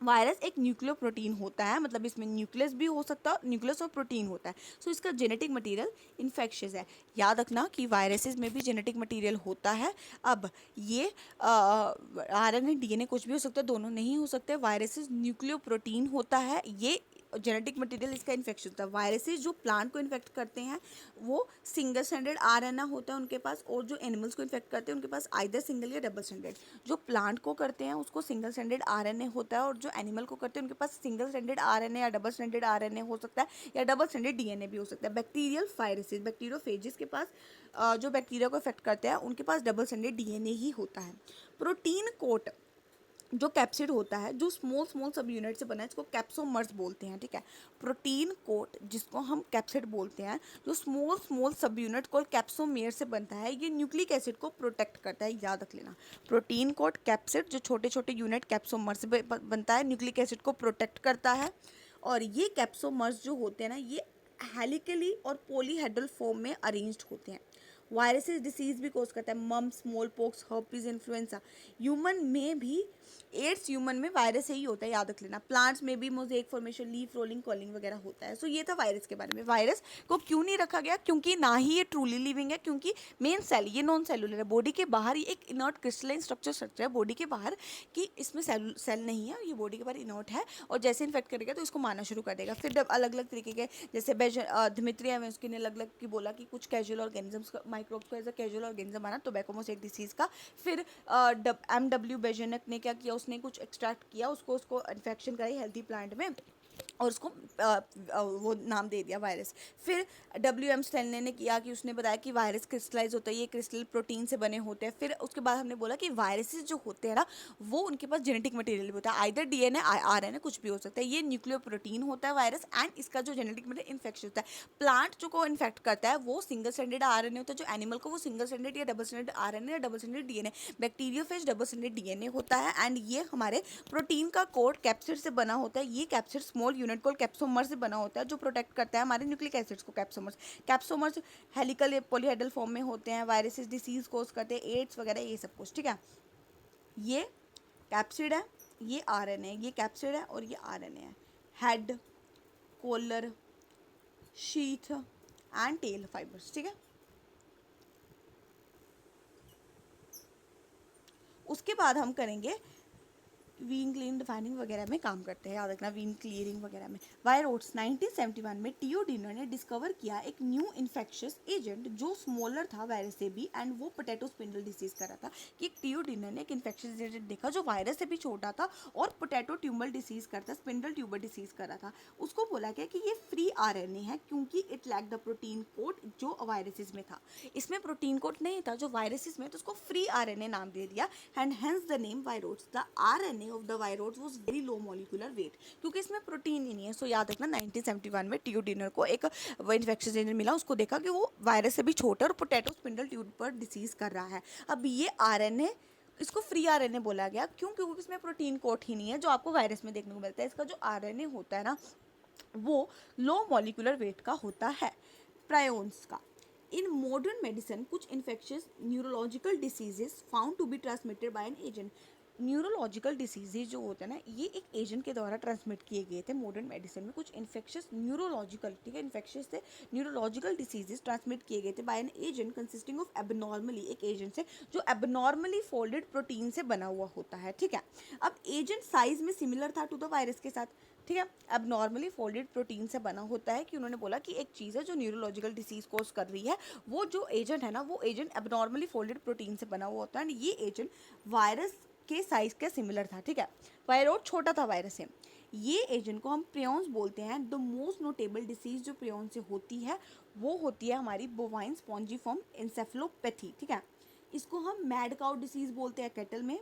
वायरस एक न्यूक्लियो प्रोटीन होता है, मतलब इसमें न्यूक्लियस भी हो सकता है, न्यूक्लियस और प्रोटीन होता है, सो इसका जेनेटिक मटेरियल इन्फेक्शियस है। याद रखना कि वायरसेस में भी जेनेटिक मटेरियल होता है। अब ये RNA DNA कुछ भी हो सकता है, दोनों नहीं हो सकते। वायरसेस न्यूक्लियो प्रोटीन होता है, ये जेनेटिक मटेरियल इसका इन्फेक्शन होता है। वायरसेस जो प्लांट को इन्फेक्ट करते हैं वो सिंगल स्टैंडर्ड RNA होता है उनके पास, और जो एनिमल्स को इन्फेक्ट करते हैं उनके पास आइदर सिंगल या डबल स्टैंडर्ड। जो प्लांट को करते हैं उसको सिंगल स्टैंडर्ड RNA होता है, और जो एनिमल को करते हैं उनके पास सिंगल स्टैंडर्ड RNA या डबल स्टैंडर्ड RNA हो सकता है, या डबल स्टैंडर्ड DNA भी हो सकता है। बैक्टीरियल वायरसेस, बैक्टीरियोफेजिस के पास जो बैक्टीरिया को इफेक्ट करते हैं उनके पास डबल स्टैंडर्ड DNA ही होता है। प्रोटीन कोट जो कैप्सिड होता है, जो स्मॉल स्मॉल सब यूनिट से बना है, इसको कैप्सोमर्स बोलते हैं, ठीक है। प्रोटीन कोट जिसको हम कैप्सिड बोलते हैं, जो स्मॉल स्मॉल सब यूनिट को कैप्सोमेयर से बनता है, ये न्यूक्लिक एसिड को प्रोटेक्ट करता है, याद रख लेना। प्रोटीन कोट कैप्सिड जो छोटे छोटे यूनिट कैप्सोमर से बनता है, न्यूक्लिक एसिड को प्रोटेक्ट करता है। और ये कैप्सोमर्स जो होते हैं ना, ये हेलिकली और पॉलीहेड्रल फॉर्म में अरेंज्ड होते हैं। वायरसेस डिसीज भी कोज करता है, mumps, small pox, herpes, influenza. Human में भी एड्स ह्यूमन में वायरस से ही होता है, याद रख लेना। प्लांट्स में भी mosaic formation, leaf rolling, calling वगैरह होता है। सो ये था वायरस के बारे में। वायरस को क्यों नहीं रखा गया, क्योंकि ना ही ये ट्रूली लिविंग है, क्योंकि मेन सेल ये नॉन सेलुलर है, बॉडी के बाहर ये एक इनॉट क्रिस्टलाइन स्ट्रक्चर है बॉडी के बाहर, कि इसमें सेल नहीं है, ये बॉडी के बाहर इनॉट है, और जैसे इन्फेक्ट करेगा तो इसको मारना शुरू कर देगा। फिर अलग अलग तरीके के, जैसे दिमित्री एवियोस्की ने अलग अलग की बोला कि कुछ कैजुअल ऑर्गेनिजम्स माइक्रोब्स को एज अ कैजुअल ऑर्गेनिज्म माना टोबैको मोसेक डिसीज़ का। फिर MW बेजेनक ने क्या किया, उसने कुछ एक्सट्रैक्ट किया, उसको इन्फेक्शन कराई हेल्थी प्लांट में और उसको वो नाम दे दिया वायरस। फिर WM स्टेनले ने किया कि उसने बताया कि वायरस क्रिस्टलाइज होता है, ये क्रिस्टल प्रोटीन से बने होते हैं। फिर उसके बाद हमने बोला कि वायरसेस जो होते हैं ना, वो उनके पास जेनेटिक मटेरियल भी होता है, आइदर DNA RNA कुछ भी हो सकता है। ये न्यूक्लियर प्रोटीन होता है वायरस, एंड इसका जो जेनेटिक मटेरियल इन्फेक्शन होता है। प्लांट जो को इन्फेक्ट करता है वो सिंगल स्टैंडर्ड RNA होता है, जो एनिमल को वो सिंगल स्टैंडर्ड या डबल स्टैंडर्ड RNA या double standard DNA। Bacteriophage double standard DNA होता है, एंड ये हमारे प्रोटीन का कोड कैप्सिड से बना होता है। ये कैप्सिड स्मॉल यूनिट कॉल्ड कैप्सोमर से बना होता है, जो प्रोटेक्ट करता है हमारे न्यूक्लिक एसिड्स को। कैप्सोमर्स हेलिकल पॉलीहेड्रल फॉर्म में होते हैं, वायरसेस डिसीज कोज करते हैं, एड्स वगैरह ये सब कुछ, ठीक है। ये कैप्सिड है, ये RNA है, ये कैप्सिड है और ये RNA है। Head, collar, sheath and tail fibres, ठीक है। उसके बाद हम करेंगे वीन क्लीन डिफाइनिंग वगैरह में काम करते हैं, याद रखना, वीन क्लियरिंग वगैरह में। वायरोड्स 1971 में टीओ डिनर ने डिस्कवर किया एक न्यू इन्फेक्शियस एजेंट जो स्मॉलर था वायरस से भी, एंड वो पोटैटो स्पिंडल डिसीज कर रहा था। कि टीओ डिनर ने एक इन्फेक्शियस एजेंट देखा जो वायरस से भी छोटा था और पोटैटो ट्यूमर डिसीज करता, स्पिंडल ट्यूबर डिसीज कर रहा था। उसको बोला गया कि ये फ्री RNA है क्योंकि it lack the protein code जो वायरसेस में था। इसमें प्रोटीन कोड नहीं था जो वायरसेस में, तो उसको फ्री RNA नाम दे दिया, and hence the name viroids. The RNA of the viroids was very low molecular weight, क्योंकि इसमें प्रोटीन ही नहीं है। सो याद रखना 1971 में टीओ डिनर को एक इन्फेक्शियस एजेंट मिला, उसको देखा कि वो वायरस से भी छोटा और पोटैटो स्पिंडल ट्यूबर डिसीज कर रहा है। अब ये RNA, इसको फ्री RNA बोला गया क्यों, क्योंकि इसमें प्रोटीन कोड ही नहीं है जो आपको वायरस में देखने को मिलता है। इसका जो RNA होता है ना, वो लो मॉलिक्यूलर वेट का होता है, प्रायोन्स का। इन मॉडर्न मेडिसिन कुछ infectious neurological diseases found to be transmitted by an agent. Neurological diseases जो होते हैं ना, ये एक एजेंट के द्वारा ट्रांसमिट किए गए थे मॉडर्न मेडिसिन में। कुछ इन्फेक्शियस न्यूरोलॉजिकल, ठीक है, इन्फेक्शियस से न्यूरोलॉजिकल डिसीजेज ट्रांसमिट किए गए थे by an agent consisting of abnormally, एक एजेंट से जो एबनॉर्मली फोल्डेड प्रोटीन से बना हुआ होता है, ठीक है। अब एजेंट साइज में सिमिलर था टू द वायरस के साथ, ठीक है। अब नॉर्मली फोल्डेड प्रोटीन से बना होता है कि उन्होंने बोला कि एक चीज़ है जो न्यूरोलॉजिकल डिसीज कोज कर रही है, वो जो एजेंट है ना, वो एजेंट एबनॉर्मली फोल्डेड प्रोटीन से बना हुआ होता है, एंड ये एजेंट वायरस के साइज के सिमिलर था, ठीक है। वायरोड छोटा था वायरस से। ये एजेंट को हम प्रियॉन्स बोलते हैं। द मोस्ट नोटेबल डिसीज जो प्रियॉन से होती है वो होती है हमारी बोवाइन स्पॉन्जीफॉर्म एन्सेफेलोपैथी, ठीक है। इसको हम मैड काउ डिसीज बोलते हैं कैटल में,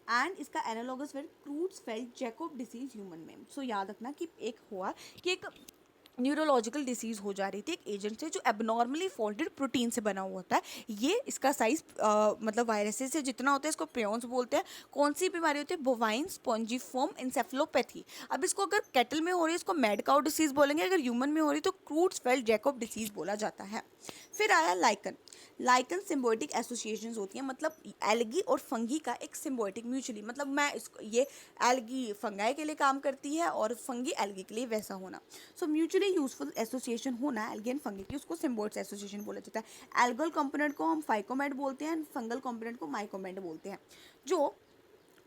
एंड इसका एनालॉगस फिर क्रूट्सफेल्ड जैकोब डिसीज ह्यूमन में। सो याद रखना कि एक हुआ कि एक न्यूरोलॉजिकल डिसीज़ हो जा रही थी एक एजेंट से जो एबनॉर्मली फोल्डेड प्रोटीन से बना हुआ होता है। ये इसका साइज मतलब वायरसेस से जितना होता है इसको प्रियॉन्स बोलते हैं। कौन सी बीमारी होती है? Bovine spongiform encephalopathy. अब इसको अगर कैटल में हो रही है इसको मैड काउ डिसीज बोलेंगे, अगर ह्यूमन में हो रही तो क्रूट्सफेल्ड जैकोब डिसीज बोला जाता है। फिर आया लाइकन। लाइकन सिम्बायोटिक एसोसिएशंस होती हैं, मतलब एल्गी और फंगी का एक सिम्बायोटिक म्यूचुअली, मतलब मैं इसको, ये एल्गी फंगाई के लिए काम करती है और फंगी एल्गी के लिए, वैसा होना। सो म्यूचुअली यूजफुल एसोसिएशन होना एल्गी एंड फंगी की, उसको सिम्बायोट्स एसोसिएशन बोला जाता है। एल्गल कंपोनेंट को हम फाइकोमेट बोलते हैं, फंगल कंपोनेंट को माइकोमेट बोलते हैं। जो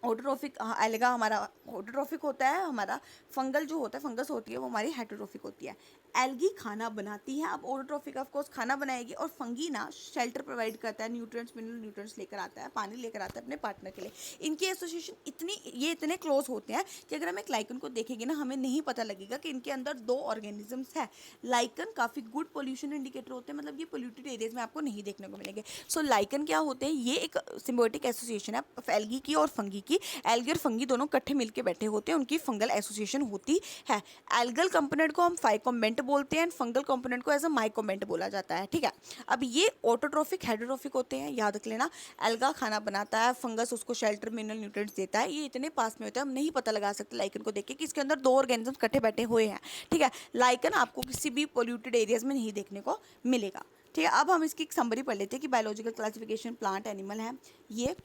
ऑटोट्रॉफिक, एल्गा हमारा ऑटोट्रॉफिक होता है, हमारा फंगल जो होता है, फंगस होती है वो हमारी हेटरोट्रॉफिक होती है। एल्गी खाना बनाती है, अब ऑटोट्रॉफिक ऑफ कोर्स खाना बनाएगी, और फंगी ना शेल्टर प्रोवाइड करता है, न्यूट्रिएंट्स मिनरल न्यूट्रिएंट्स लेकर आता है, पानी लेकर आता है अपने पार्टनर के लिए। इनकी एसोसिएशन ये इतने क्लोज होते हैं कि अगर हम एक लाइकन को देखेंगे ना, हमें नहीं पता लगेगा कि इनके अंदर दो ऑर्गेनिजम्स है। लाइकन काफ़ी गुड पोल्यूशन इंडिकेटर होते हैं, मतलब ये पोल्यूटेड एरियाज में आपको नहीं देखने को मिलेंगे। सो लाइकन क्या होते हैं? ये एक सिम्बायोटिक एसोसिएशन है एल्गी की और फंगी की। एल्गी और फंगी दोनों इकट्ठे मिलकर बैठे होते हैं, उनकी फंगल एसोसिएशन होती है। एल्गल कंपोनेंट को हम फाइकोमेंट बोलते हैं, फंगल कंपोनेंट को एज अ माइकोमेंट बोला जाता है, ठीक है। अब ये ऑटोट्रॉफिक हेटरोट्रॉफिक होते हैं, याद रख लेना। एल्गा खाना बनाता है, फंगस उसको शेल्टर मिनरल न्यूट्रिएंट्स देता है। ये इतने पास में होता है, हम नहीं पता लगा सकते लाइकन को देख के कि इसके अंदर दो ऑर्गेनिज्म इकट्ठे बैठे हुए हैं, ठीक है। लाइकन आपको किसी भी पोल्यूटेड एरियाज में नहीं देखने को मिलेगा, ठीक है। अब हम इसकी एक समरी पढ़ लेते हैं कि बायोलॉजिकल क्लासिफिकेशन प्लांट एनिमल है। ये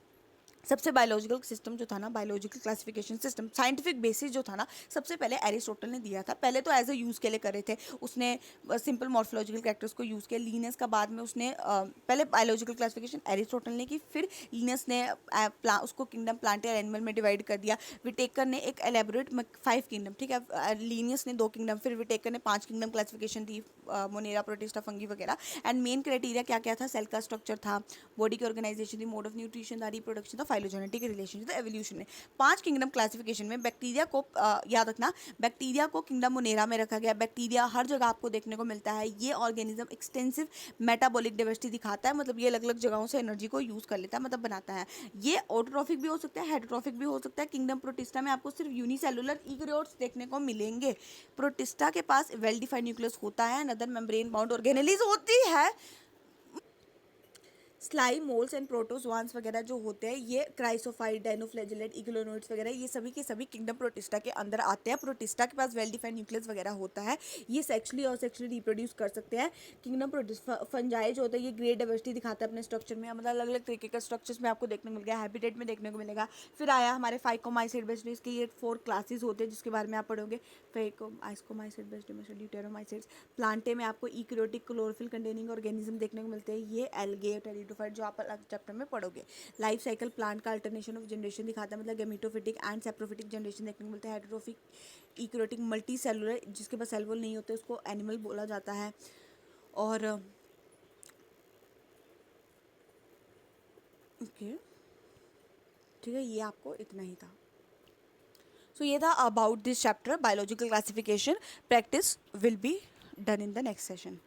सबसे बायोलॉजिकल सिस्टम जो था ना, biological classification system, scientific basis जो था ना, सबसे पहले एरिस्टोटल ने दिया था। पहले तो एज अ यूज़ के लिए करे थे उसने, सिंपल मॉर्फोलॉजिकल कैरेक्टर्स को यूज़ किया। लीनस का बाद में उसने पहले बायोलॉजिकल क्लासिफिकेशन एरिस्टोटल ने की, फिर लीनस ने उसको किंगडम प्लांट या एनिमल में डिवाइड कर दिया। विटेकर ने एक एलेबोरेट 5 किंगडम, ठीक है, लीनियस ने 2 किंगडम, फिर विटेकर ने 5 किंगडम क्लासिफिकेशन दी, मोनेरा, प्रोटिस्टा, फंगी वगैरह। एंड मेन क्राइटेरिया क्या क्या था? सेल का स्ट्रक्चर था, बॉडी की ऑर्गेनाइजेशन थी, मोड ऑफ न्यूट्रिशन था, रिप्रोडक्शन था, फाइलोजेनेटिक रिलेशन था, एवोल्यूशन में। 5 किंगडम क्लासिफिकेशन में बैक्टीरिया को याद रखना, बैक्टीरिया को किंगडम मोनेरा में रखा गया। बैक्टीरिया हर जगह आपको देखने को मिलता है। ये ऑर्गेनिज्म एक्सटेंसिव मेटाबॉलिक डाइवर्सिटी दिखाता है, मतलब ये अलग अलग जगहों से एनर्जी को यूज कर लेता है, मतलब बनाता है। ये ऑटोट्रॉफिक भी हो सकता है, हेटरोट्रॉफिक भी हो सकता है। किंगडम प्रोटिस्टा में आपको सिर्फ यूनिसेलुलर यूकेरियोट्स देखने को मिलेंगे। प्रोटिस्टा के पास वेल डिफाइंड न्यूक्लियस होता है, अनदर मेम्ब्रेन बाउंड ऑर्गेनेलिज होती है। स्लाइम, मोल्स एंड प्रोटोजोआंस वगैरह जो होते हैं, ये क्राइसोफाइट, डाइनोफ्लैजेलेट, इग्लोनोइड्स वगैरह, ये सभी के सभी किंगडम प्रोटिस्टा के अंदर आते हैं। प्रोटिस्टा के पास वेल डिफाइंड न्यूक्लियस वगैरह होता है। ये सेक्सुअली और सेक्सुअली रिप्रोड्यूस कर सकते हैं। किंगडम प्रोटिस्टा फंजाई जो होता है, ये ग्रेट डाइवर्सिटी दिखाता है अपने स्ट्रक्चर में, मतलब अलग अलग तरीके का स्ट्रक्चर्स में आपको देखने को मिलेगा, हैबिटेट में देखने को मिलेगा। फिर आया हमारे फाइकोमाइसिड बेस्ड, इसके ये 4 क्लासेस होते हैं जिसके बारे में आप पढ़ोगे। आइस्कोमाइसिड बेस्ड, ड्यूटेरोमाइसिड्स। प्लांटे में आपको ईक्रियोटिक क्लोरोफिल कंटेनिंग ऑर्गेनिज्म देखने को मिलते हैं, ये एल्गे, टेरिडोफाइट, जो आप अलग चैप्टर में पढ़ोगे। लाइफ साइकिल प्लांट का अल्टरनेशन ऑफ जनरेशन दिखाता है, मतलब गेमिटोफिटिक एंड सेप्रोफिटिक जनरेशन देखने को मिलता है। हेटेरोफिक, इक्रियोटिक, मल्टी सेलुलर, जिसके पास सेल वॉल नहीं होते उसको एनिमल बोला जाता है। और ओके, ठीक है, ये आपको इतना ही था। सो ये था about this chapter biological classification. Practice will be done in the next session.